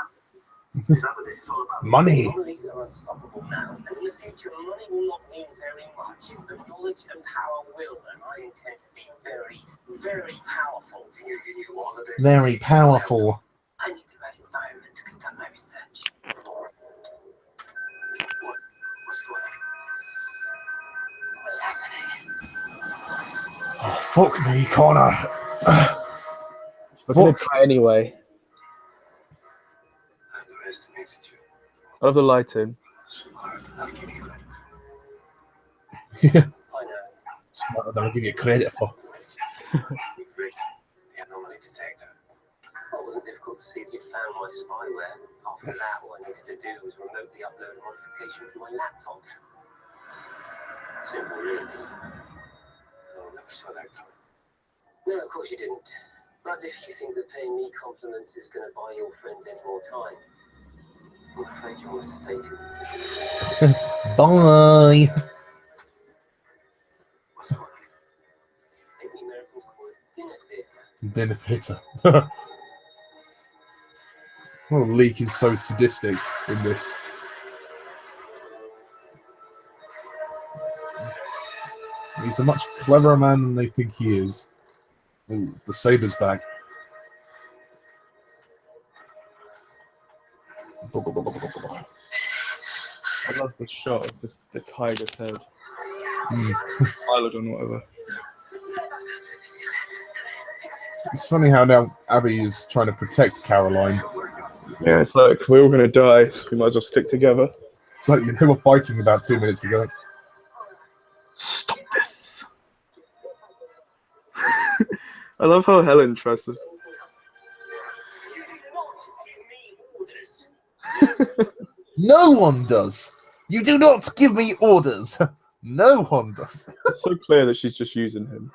Is that what this is all about? Money. Monies are unstoppable now, and in the future, money will not mean very much. But knowledge and power will, and I intend to be very, very powerful. You can do all of this. Very powerful. I need the right environment to conduct my research. What's going on? What's happening? Oh, fuck me, Connor. We're gonna die anyway. I underestimated you. I love the lighting. Smarter than I'll give you credit for. Yeah. I know. Smarter than I'll give you credit for. Rick, the anomaly detector. It wasn't difficult to see that you'd found my spyware. After that, all I needed to do was remotely upload a modification from my laptop. Simple, really. I never saw that coming. No, of course you didn't. But if you think that paying me compliments is going to buy your friends any more time, I'm afraid you're mistaken. Bye. What's going on? I think the Americans call it dinner theatre. Dinner theatre. Oh, Leek is so sadistic in this. He's a much cleverer man than they think he is. Ooh, the saber's back. I love the shot of the tiger's head. Mm. Island or whatever. It's funny how now Abby is trying to protect Caroline. Yeah, it's like we're all gonna die, so we might as well stick together. It's like they were fighting about 2 minutes ago. Stop this! I love how Helen tries to. You do not give me orders. No one does. You do not give me orders. No one does. It's so clear that she's just using him.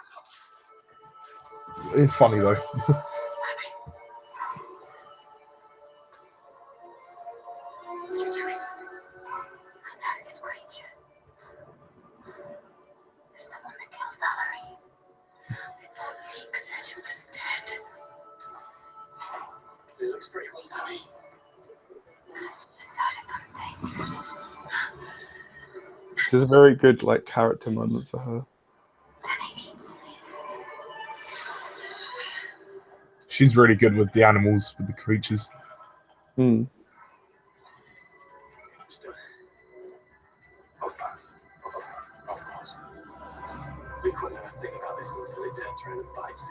It's funny though. You do it. I know this creature. It's the one that killed Valerie. I thought Leek said it was dead. It looks pretty well to me. Must have decided I'm dangerous. This is a very good character moment for her. Then he eats me. She's really good with the animals, with the creatures. Hmm. Still. Of course. We couldn't have a thing about this until it turns around and bites.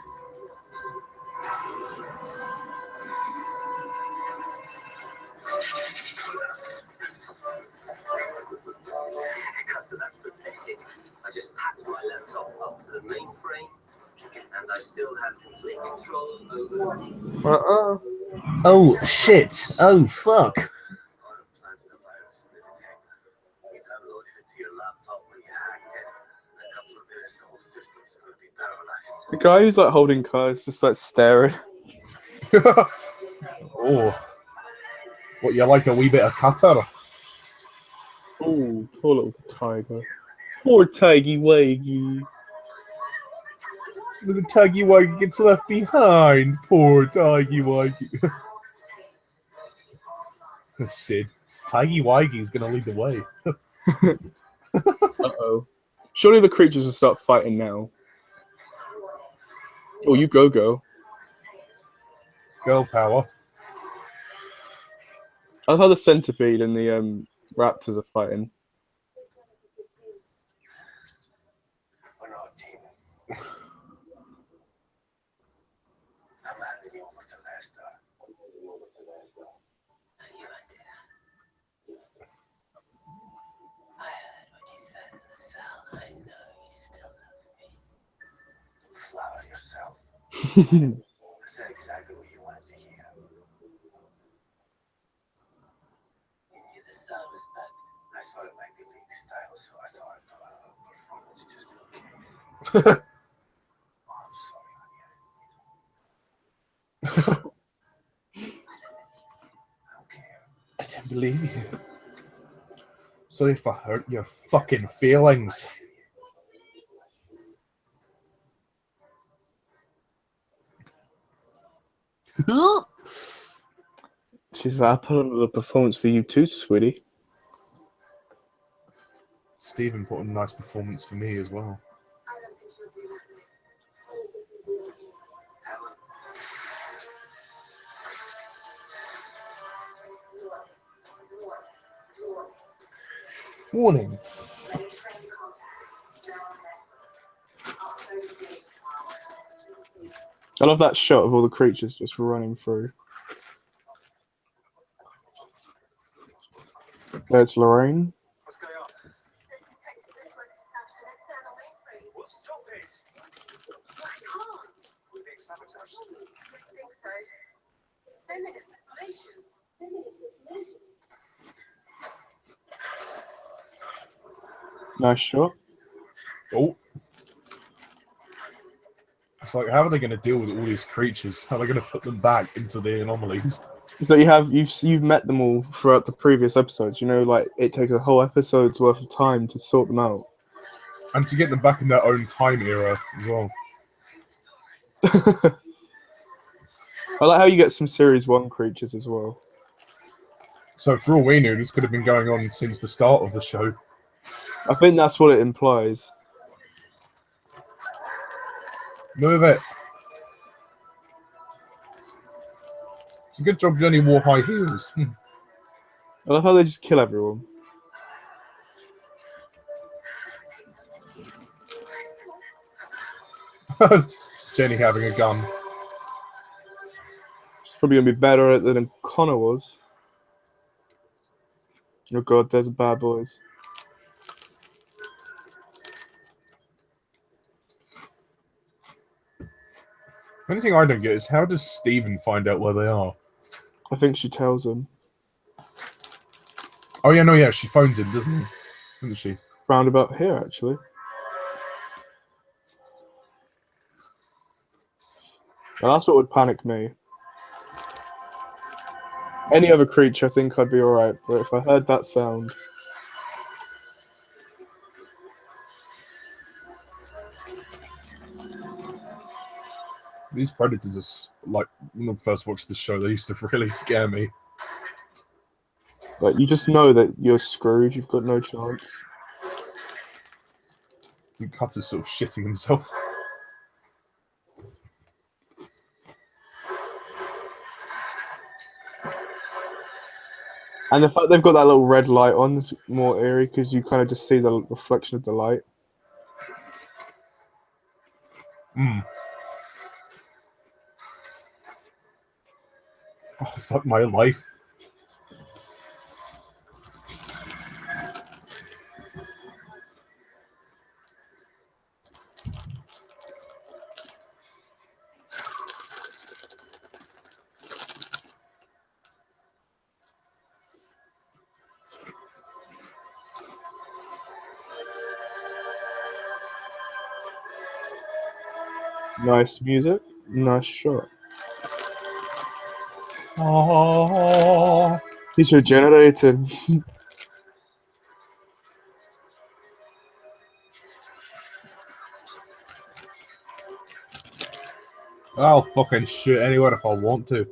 That's pathetic. I just packed my laptop up to the mainframe, and I still have complete control over. Oh shit! Oh fuck! I planted a virus in the detector. You downloaded it to your laptop when you hacked it. In a couple of minutes, the whole system's going to be paralyzed. The guy who's holding Kai is just staring. Oh, what you like a wee bit of cutter? Oh, poor little tiger. Poor Tiggy Waggy. The Tuggy Wuggy gets left behind. Poor Tuggy Wuggy. Sid, Tuggy Wuggy's gonna lead the way. Uh-oh. Surely the creatures will start fighting now. Oh, you go. Girl power. I love how the centipede and the raptors are fighting. We're not a team. I'm handing you over to Lester. You won't do that. I heard what you said in the cell. I know you still love me. Don't flatter yourself. I said exactly what you wanted to hear. You knew the cell was bugged. I thought it might be League style, so I thought I'd put on a performance just in case. Oh, I'm sorry, honey. I don't care. I don't believe you. So if I hurt your fucking feelings. She's like, I put on a performance for you too, sweetie. Stephen put on a nice performance for me as well. I don't think you'll do that, Nick. Warning. I love that shot of all the creatures just running through. There's Lorraine. What's going on? The detective network is after an external mainframe. Well, stop it! I can't. We're being sabotaged. I think so. It's sending us information. Nice shot. Oh. It's like, how are they going to deal with all these creatures? How are they going to put them back into the anomalies? So you've met them all throughout the previous episodes. You know, like it takes a whole episode's worth of time to sort them out. And to get them back in their own time era as well. I like how you get some Series 1 creatures as well. So for all we knew, this could have been going on since the start of the show. I think that's what it implies. Move it. It's a good job Jenny wore high heels. I love how they just kill everyone. Jenny having a gun. She's probably gonna be better at it than Connor was. Oh god, there's bad boys. The only thing I don't get is how does Stephen find out where they are? I think she tells him. Oh yeah, no, yeah, she phones him, doesn't she? Round about here, actually. Now, that's what would panic me. Any other creature, I think I'd be alright, but if I heard that sound... These predators are like, when I first watched the show, they used to really scare me. Like, you just know that you're screwed, you've got no chance. Cutter's sort of shitting himself. And the fact they've got that little red light on is more eerie, because you kind of just see the reflection of the light. Hmm. Oh, fuck my life. Nice music, nice shot. Oh. He's regenerating. I'll fucking shoot anywhere if I want to.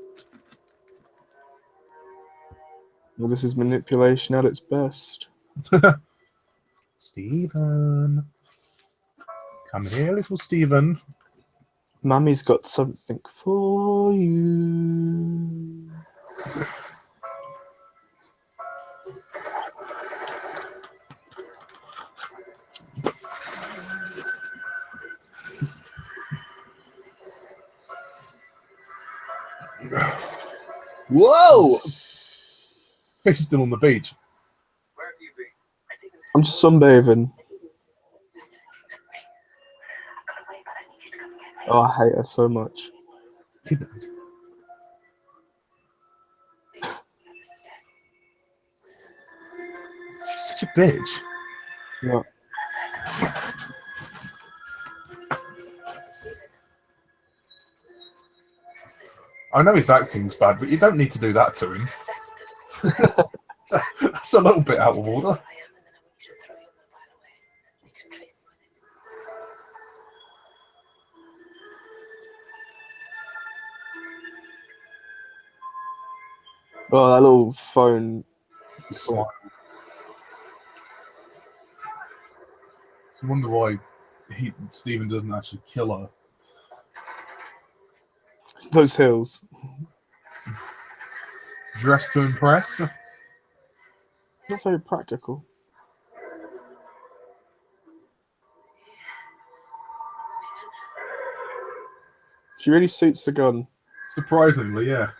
Well, this is manipulation at its best. Stephen. Come here, little Stephen. Mummy's got something for you. Whoa! He's still on the beach. Where have you been? I'm just sunbathing. Oh, I hate her so much. She's such a bitch. Yeah. I know his acting's bad, but you don't need to do that to him. That's a little bit out of order. I am Oh, that little phone. Smile. I wonder why Stephen doesn't actually kill her. Those hills. Dressed to impress. Not very practical. She really suits the gun. Surprisingly, yeah.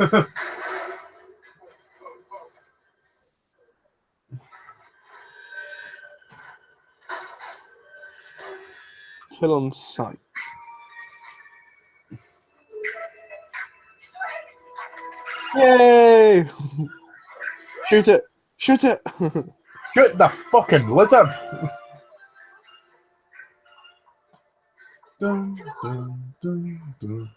Kill on sight. Yay! Shoot it! Shoot it! Shoot the fucking lizard! Dun, dun, dun, dun.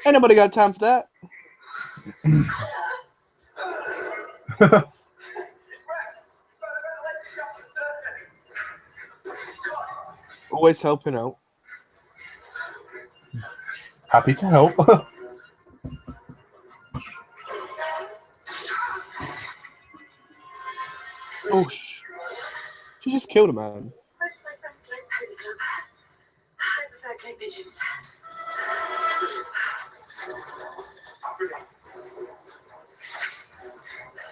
Anybody got time for that? Always helping out. Happy to help. Oh, she just killed a man.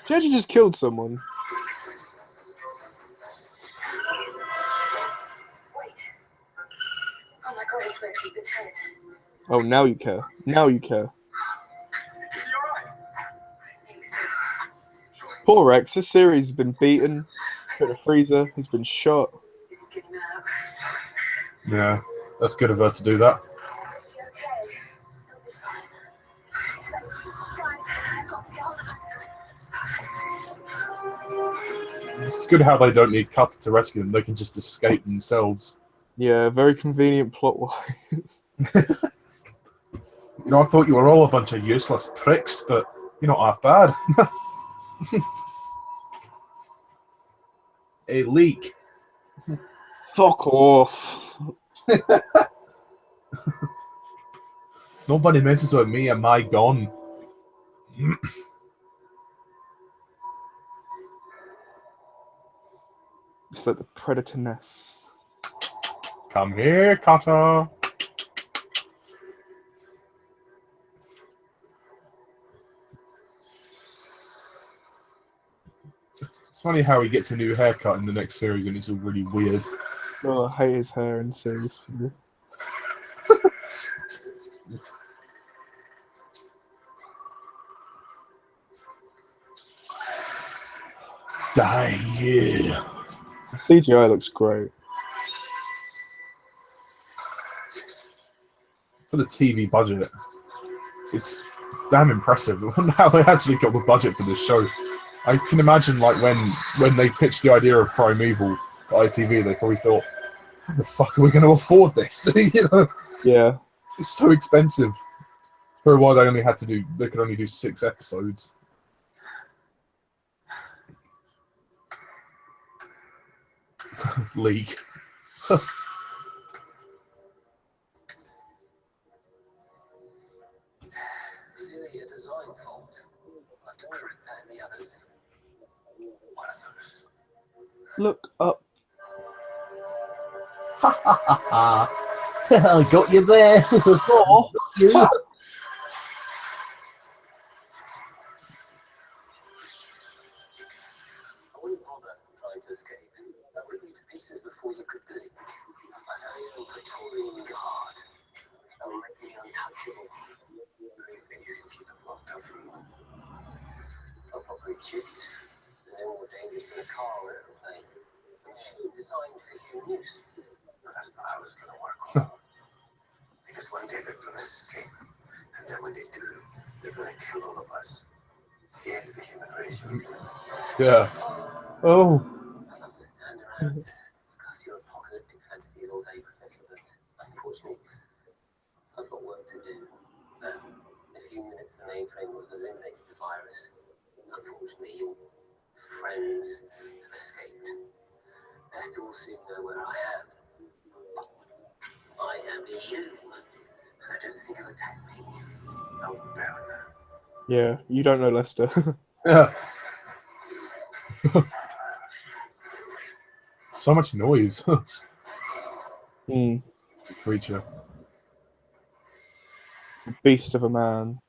She actually just killed someone. Oh my god, his Rex has been hit. Oh, now you care. Now you care. I think so. Poor Rex. This series has been beaten. Put in a freezer. He's been shot. He was getting out. Yeah, that's good of her to do that. Is he okay? He'll be fine. Guys, I've got to get on the It's good how they don't need Cutter to rescue them. They can just escape themselves. Yeah, very convenient plot wise. You know, I thought you were all a bunch of useless pricks, but you're not half bad. A leak. Fuck off. Nobody messes with me and my gun. It's like the predator nest. Come here, Cutter. It's funny how he gets a new haircut in the next series and it's all really weird. Oh, I hate his hair in series 3. Die, yeah. The CGI looks great. For the TV budget, it's damn impressive. I wonder how they actually got the budget for this show. I can imagine, like, when they pitched the idea of Primeval to ITV, they probably thought, how the fuck are we going to afford this? You know, Yeah. it's so expensive. For a while, they could only do 6 episodes. League. Clearly a design fault. I'll have to correct that in the others. One of those. Look up. Ha ha ha ha! I got you there. Oh. You. I wouldn't bother trying to escape. I would rip you to pieces before you could blink. My very own Praetorian guard. They'll make me untouchable. Really think you can keep them locked up for long. I'll probably chipped. They're no more dangerous than a car or an airplane. A machine designed for human use. But that's not how it's gonna work. Because one day they're gonna escape, and then when they do, they're gonna kill all of us. It's the end of the human race, you know? Yeah. Oh. I'd love to stand around and discuss your apocalyptic fantasies all day, Professor, but unfortunately, I've got work to do. In a few minutes, the mainframe will have eliminated the virus. Unfortunately, your friends have escaped. Esther will soon know where I am. I am you, and I don't think he'll attack me. I wouldn't bet on that. Yeah, you don't know Lester. Yeah. So much noise. Hmm. It's a creature. Beast of a man.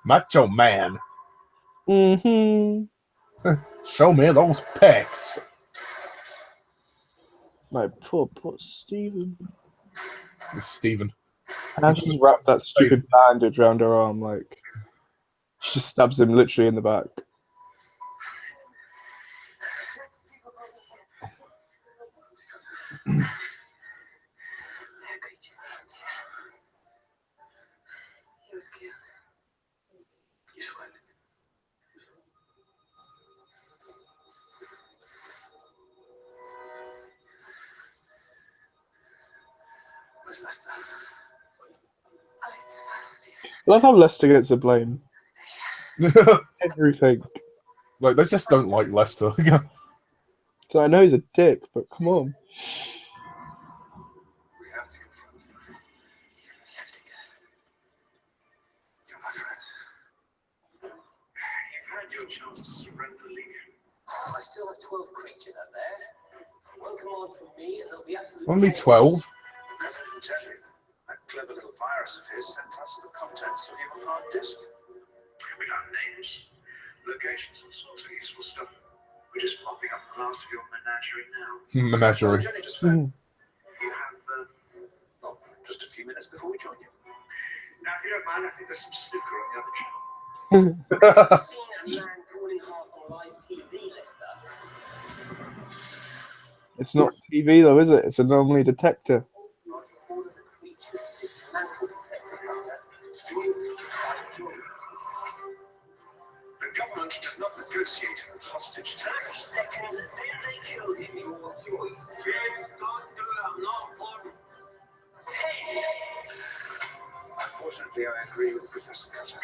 Macho man. Mm-hmm. Show me those pecs. My poor Stephen. It's Stephen. And she's wrapped that stupid bandage around her arm, like she just stabs him literally in the back. They're creatures used here. He was killed. He's what? Where's Lester? I still have Stephen. I love how Lester gets the blame. Everything. Like, they just don't like Lester. So I know he's a dick, but come on. We have to confront him. We have to go. You're my friends. You've had your chance to surrender, Lee. I still have 12 creatures out there. One command from me, and there'll be absolute Only chaos. 12? Because I can tell you, that clever little virus of his sent us the contents of your hard disk. We found names, locations, all sorts of useful stuff. We're just mopping up the last of your menagerie now. Menagerie. Jenny just phoned. You have, well, just a few minutes before we join you. Now, if you don't mind, I think there's some snooker on the other channel. Have you seen a man torn in half on live TV, Lester? It's not TV though, is it? It's an anomaly detector. Ask all of the creatures to dismantle Professor Cutter, joint by joint. The government does not negotiate with hostage 30 takers. seconds, then they killed him. Your choice. Yes, don't do it. I'm not important. 10, Unfortunately, I agree with Professor Cutter. 7,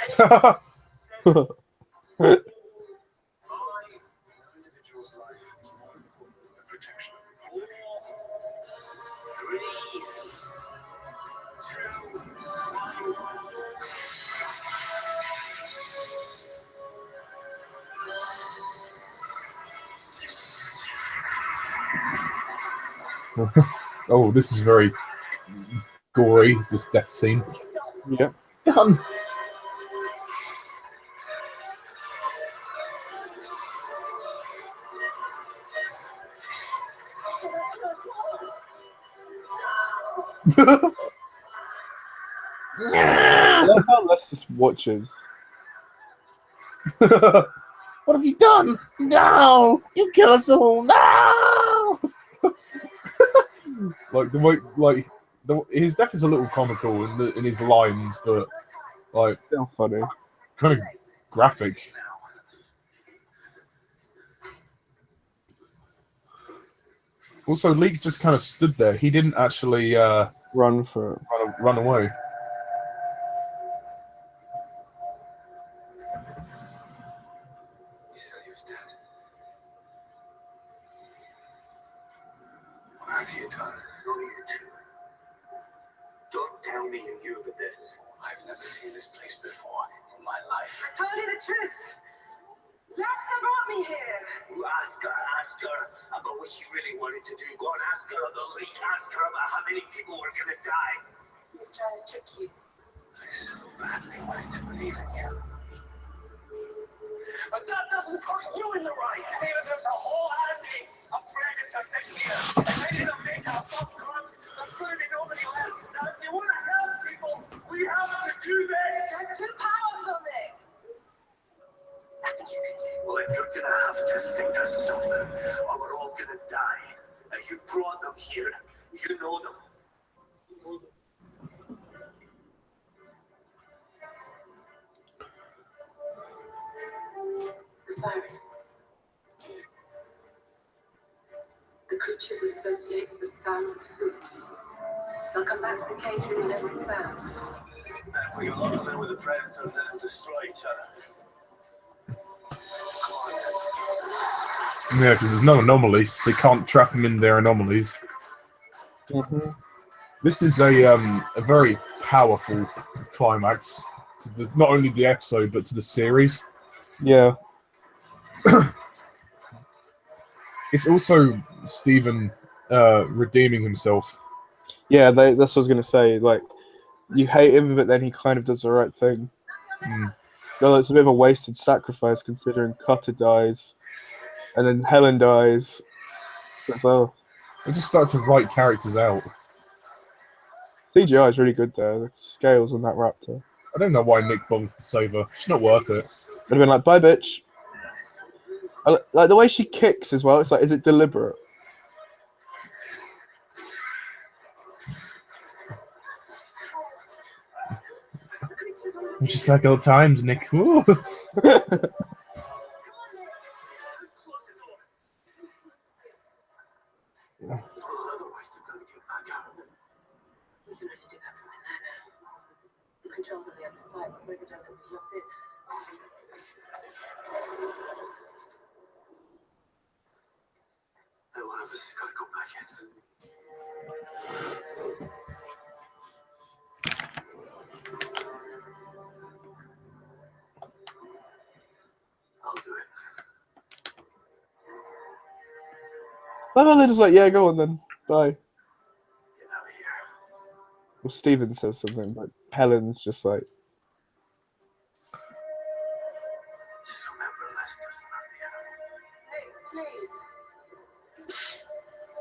6, 5, No individual's life is more important than the protection of the 4, 3, 2, 1. Oh, this is very gory, this death scene. Yep. Done. I love how Lester watches. What have you done? No! You kill us all! No! Like the way, like his death is a little comical in his lines, but like Still funny. kind of graphic. Also, Leek just kind of stood there. He didn't actually Run for it. run away. You said he was dead. What have you done? No, you two. Don't tell me you knew of this. I've never seen this place before in my life. I told you the truth. Lester brought me here. Ask her about what she really wanted to do. Go and ask her about the leak. Ask her about how many people were going to die. He's trying to trick you. I so badly wanted to believe in you. But that doesn't put you in the right. Steven, there's a whole army of predators in here. Ready to make our first run. There's going to be nobody left. Now, if you want to help people, we have to do this. You're too powerful, Nick. Nothing you can do. Well, you're going to have to think of something, or we're all going to die. And you brought them here. You know them. The siren. The creatures associate the sound with food. They'll come back to the cage room whenever it sounds. And if we can lock them in with the predators, then they'll destroy each other. Come on, Yeah, because there's no anomalies. They can't trap him in their anomalies. Mm-hmm. This is a very powerful climax to not only the episode but to the series. Yeah. It's also Stephen redeeming himself. Yeah, that's what I was gonna say. Like, you hate him, but then he kind of does the right thing. Mm. Though it's a bit of a wasted sacrifice considering Cutter dies, and then Helen dies. So They just start to write characters out. CGI is really good there. The scales on that raptor. I don't know why Nick bothers to save her. It's not worth it. Would have been like, bye, bitch. Like the way she kicks as well. It's like, is it deliberate? Just like old times, Nick. Ooh. Otherwise, they're going to get back out. We can only do that from in there now. The controls on the other side, but Wigger doesn't be locked in. And one of us has got to go back in. I'll do it. Oh, they're just like, yeah, go on then. Bye. Get out of here. Well, Steven says something, but Helen's just like, Just remember, Lester's not the enemy.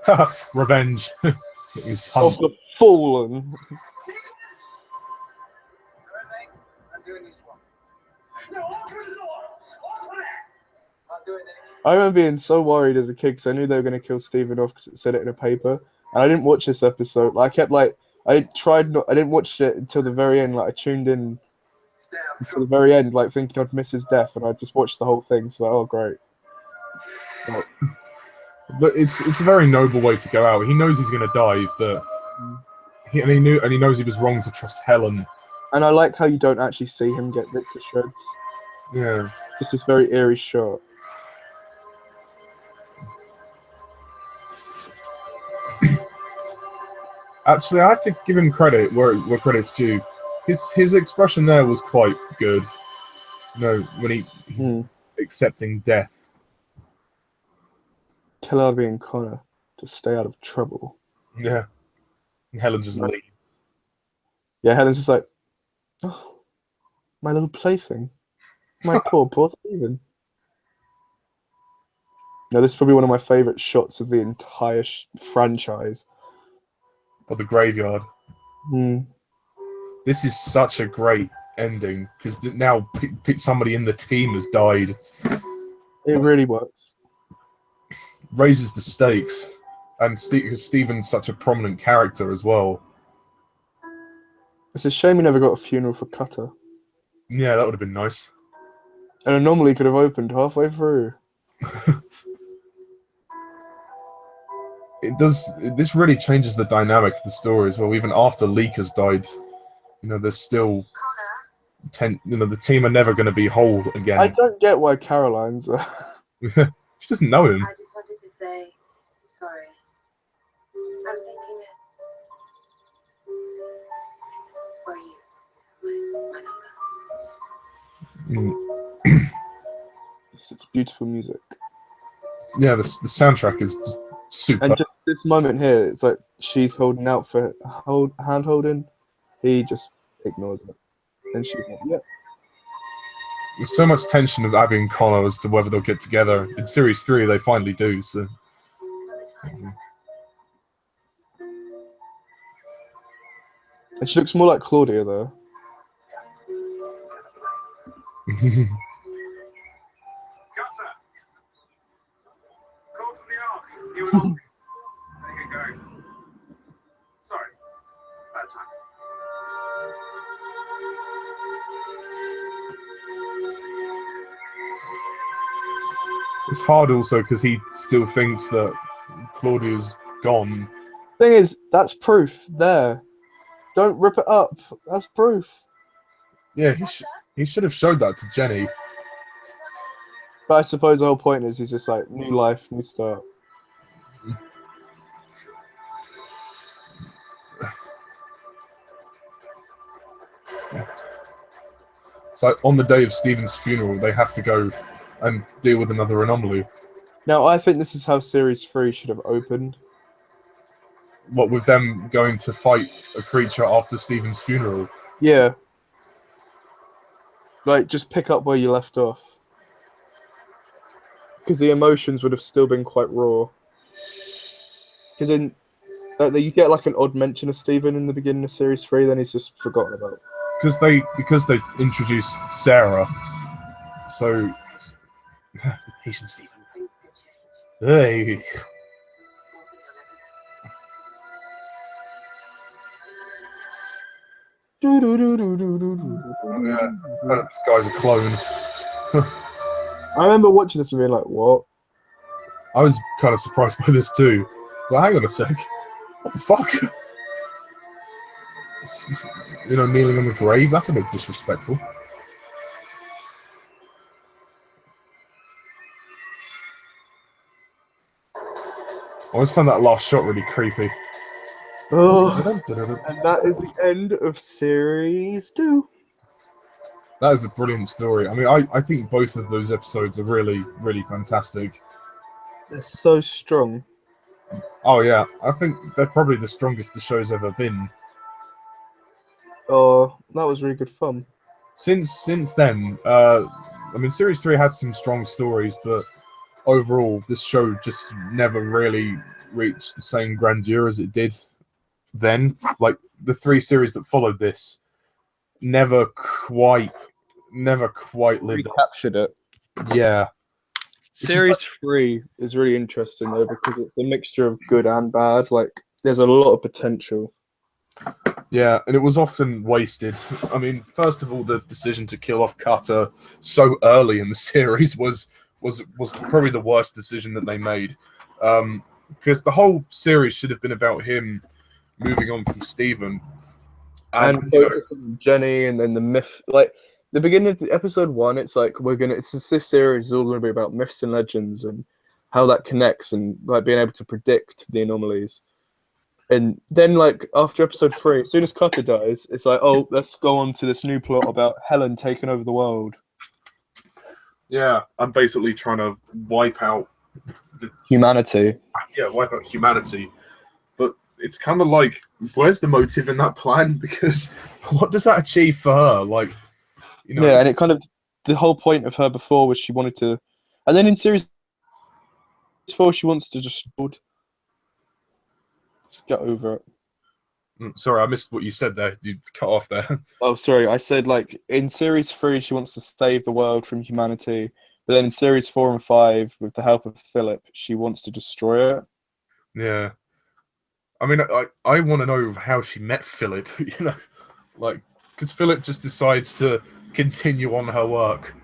Hey, please. Revenge. He's oh, pumped. the fallen. Alright, mate. I'm doing this one. No, open the door! Open it! I'll do it, Nick. I remember being so worried as a kid because I knew they were going to kill Stephen off because it said it in a paper. And I didn't watch this episode. Like, I kept like, I didn't watch it until the very end. Like, I tuned in Stay out. until the very end, like thinking I'd miss his death, and I just watched the whole thing. So, oh, great. But it's a very noble way to go out. He knows he's gonna die, but he knows he was wrong to trust Helen. And I like how you don't actually see him get ripped to shreds. Yeah. Just this very eerie shot. Actually, I have to give him credit where credit's due. His expression there was quite good. You know, when he's accepting death. Tell Harvey and Connor to stay out of trouble. Yeah. And Helen just leaves. Yeah, Helen's just like, oh, my little plaything. My poor Stephen. No, this is probably one of my favourite shots of the entire franchise. Or the graveyard. Hmm. This is such a great ending because now somebody in the team has died. It really works. Raises the stakes, and Stephen's such a prominent character as well. It's a shame we never got a funeral for Cutter. Yeah, that would have been nice. An anomaly could have opened halfway through. It does. This really changes the dynamic of the story as well. Even after Leek has died, you know, there's still the team are never going to be whole again. I don't get why Caroline's. She doesn't know him. I just wanted to say sorry. I was thinking that. Were you my number? Such beautiful music. Yeah, the soundtrack is just super. And just this moment here, it's like she's holding out for hand holding. He just ignores it. And she's like, yeah. There's so much tension of Abby and Connor as to whether they'll get together. In Series 3, they finally do, so... And she looks more like Claudia, though. Cutter! Call from the Ark. You want me? There you go. Sorry. Bad time. It's hard also because he still thinks that Claudia's gone. Thing is, that's proof there. Don't rip it up. That's proof. Yeah, he should have showed that to Jenny. But I suppose the whole point is he's just like, new life, new start. So on the day of Steven's funeral, they have to go and deal with another anomaly. Now, I think this is how Series 3 should have opened. What with them going to fight a creature after Steven's funeral? Yeah. Like, just pick up where you left off. Because the emotions would have still been quite raw. Because then you get like an odd mention of Steven in the beginning of Series 3, then he's just forgotten about. Because they introduced Sarah. So patient Steven. Things could change. Hey. Yeah. This guy's a clone. I remember watching this and being like, what? I was kind of surprised by this too. So hang on a sec. What the fuck? Kneeling on the grave? That's a bit disrespectful. I always found that last shot really creepy. Oh, and that is the end of Series 2. That is a brilliant story. I mean, I think both of those episodes are really, really fantastic. They're so strong. Oh yeah, I think they're probably the strongest the show's ever been. Oh, that was really good fun. Since then, I mean, Series 3 had some strong stories, but overall, this show just never really reached the same grandeur as it did then. Like, the 3 series that followed this never quite lived up. Recaptured it. Yeah. Series 3 is really interesting though because it's a mixture of good and bad. Like, there's a lot of potential. Yeah, and it was often wasted. I mean, first of all, the decision to kill off Cutter so early in the series was probably the worst decision that they made. Because the whole series should have been about him moving on from Steven. And focus on Jenny, and then the myth. Like, the beginning of the episode 1, it's like this series is all going to be about myths and legends and how that connects and like being able to predict the anomalies. And then, like, after episode 3, as soon as Cutter dies, it's like, oh, let's go on to this new plot about Helen taking over the world. Yeah, I'm basically trying to wipe out Humanity. Yeah, wipe out humanity. But it's kind of like, where's the motive in that plan? Because what does that achieve for her? Like, Yeah, and it kind of, the whole point of her before was she wanted to, and then in Series 4, she wants to just get over it. Sorry, I missed what you said there. You cut off there. Oh, sorry. I said, like, in Series 3, she wants to save the world from humanity. But then in Series 4 and 5, with the help of Philip, she wants to destroy it. Yeah. I mean, I want to know how she met Philip, like, because Philip just decides to continue on her work.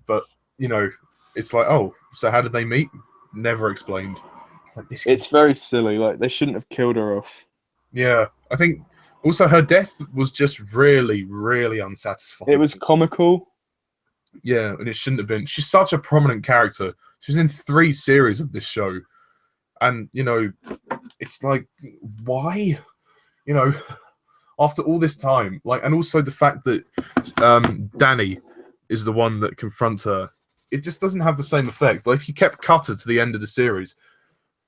But, it's like, oh, so how did they meet? Never explained. It's very silly. Like, they shouldn't have killed her off. Yeah, I think also her death was just really, really unsatisfying. It was comical. Yeah, and it shouldn't have been. She's such a prominent character. She was in 3 series of this show. And, it's like, why? After all this time. Like, and also the fact that Danny is the one that confronts her. It just doesn't have the same effect. Like, if you kept Cutter to the end of the series,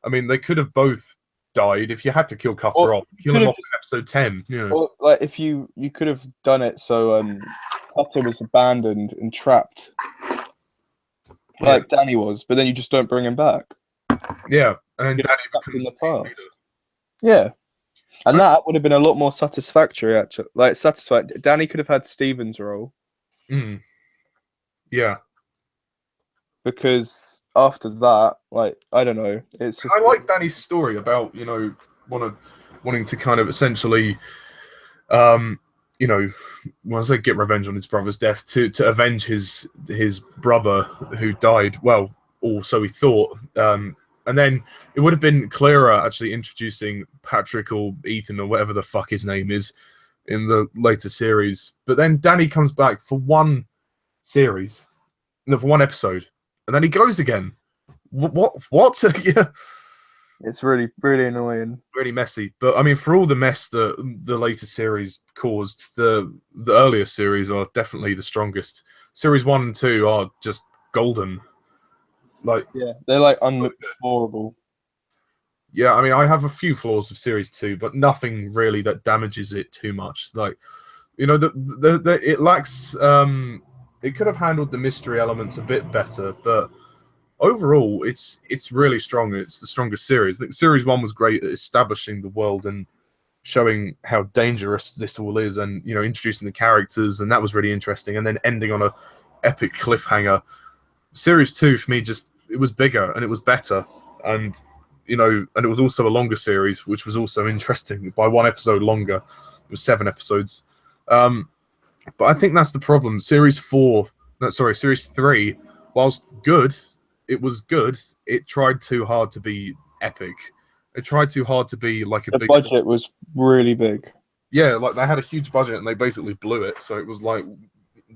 I mean, they could have both died if you had to kill Cutter off. Kill him off in episode 10. Or, like, if you could have done it so Cutter was abandoned and trapped, like Danny was, but then you just don't bring him back. Yeah, and then Danny in becomes the past. Yeah, and that would have been a lot more satisfactory. Actually, like Danny could have had Steven's role. Yeah, because after that, like, I don't know, it's just. I like Danny's story about wanting to kind of essentially, once they get revenge on his brother's death, to avenge his brother who died. Well, or so he thought. And then it would have been clearer actually introducing Patrick or Ethan or whatever the fuck his name is in the later series. But then Danny comes back for one series, for one episode, and then he goes again. What? Yeah. It's really, really annoying. really messy. But I mean, for all the mess that the later series caused, the earlier series are definitely the strongest. Series 1 and 2 are just golden. Like, Yeah, they're like unexplorable. yeah, I mean, I have a few flaws with Series 2, but nothing really that damages it too much. Like, you know, it lacks. It could have handled the mystery elements a bit better, but overall, it's really strong. It's the strongest series. The Series 1 was great at establishing the world and showing how dangerous this all is, and you know, introducing the characters, and that was really interesting. And then ending on a epic cliffhanger. Series 2 for me, just it was bigger and it was better, and you know, and it was also a longer series, which was also interesting by 1 episode longer. It was 7 episodes. But I think that's the problem. Series 3, whilst good, it was good. It tried too hard to be epic. It tried too hard to be like a The big budget was really big. Yeah, like they had a huge budget and they basically blew it. So it was like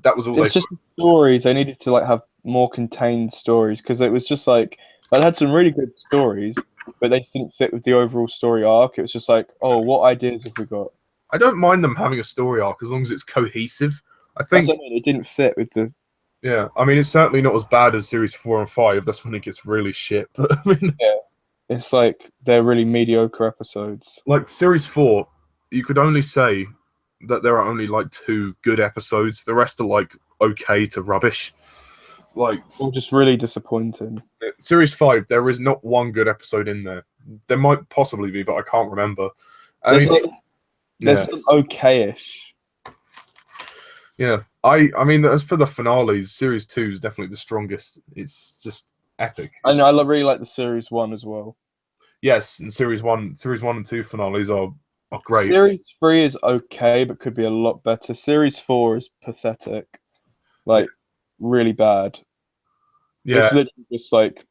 that was all It's just stories. They needed to like have more contained stories because it was just like they had some really good stories, but they didn't fit with the overall story arc. It was just like, oh, what ideas have we got? I don't mind them having a story arc as long as it's cohesive. I think That's what I mean. It didn't fit with the. Yeah, I mean it's certainly not as bad as Series 4 and 5. That's when it gets really shit. But I mean, It's like they're really mediocre episodes. like Series 4, you could only say that there are only like 2 good episodes. The rest are like okay to rubbish. Like Or just really disappointing. Series 5, there is not 1 good episode in there. There might possibly be, but I can't remember. I There's, mean, like, there's some okay-ish. yeah. I mean, as for the finales, Series 2 is definitely the strongest. It's just epic. I know. Really like the Series 1 as well. Yes, and Series 1 and 2 finales are great. Series 3 is okay, but could be a lot better. Series 4 is pathetic. Like, really bad. Yeah, It's literally just like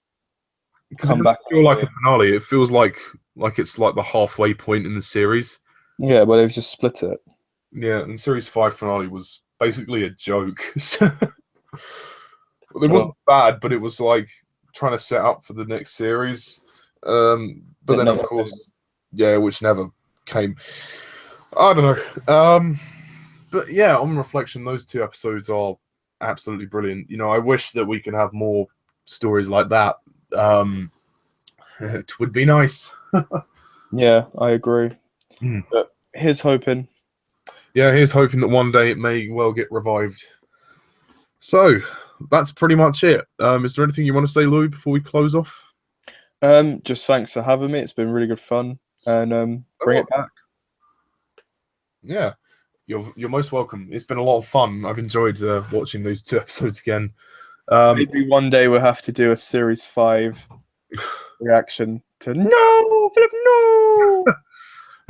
because come it back. doesn't feel like a finale. It feels like it's like the halfway point in the series. Yeah, well, they've just split it. Yeah, and Series 5 finale was basically a joke. It wasn't bad, but it was like trying to set up for the next series. But then, of course, which never came. I don't know. But yeah, on reflection, those 2 episodes are absolutely brilliant. You know, I wish that we could have more stories like that. It would be nice. Yeah, I agree. Mm. But here's hoping. Yeah, here's hoping that one day it may well get revived. So that's pretty much it. Is there anything you want to say, Louis, before we close off? Just thanks for having me. It's been really good fun, and bring it back. Yeah, you're most welcome. It's been a lot of fun. I've enjoyed watching those 2 episodes again. Maybe one day we'll have to do a Series 5 reaction to No, Philip, no.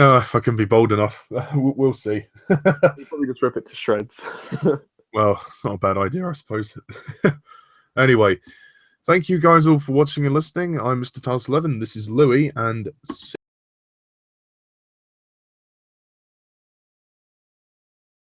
If I can be bold enough, we'll see. We'll probably just rip it to shreds. Well, it's not a bad idea, I suppose. Anyway, thank you guys all for watching and listening. I'm MrTardis11. This is Louis, and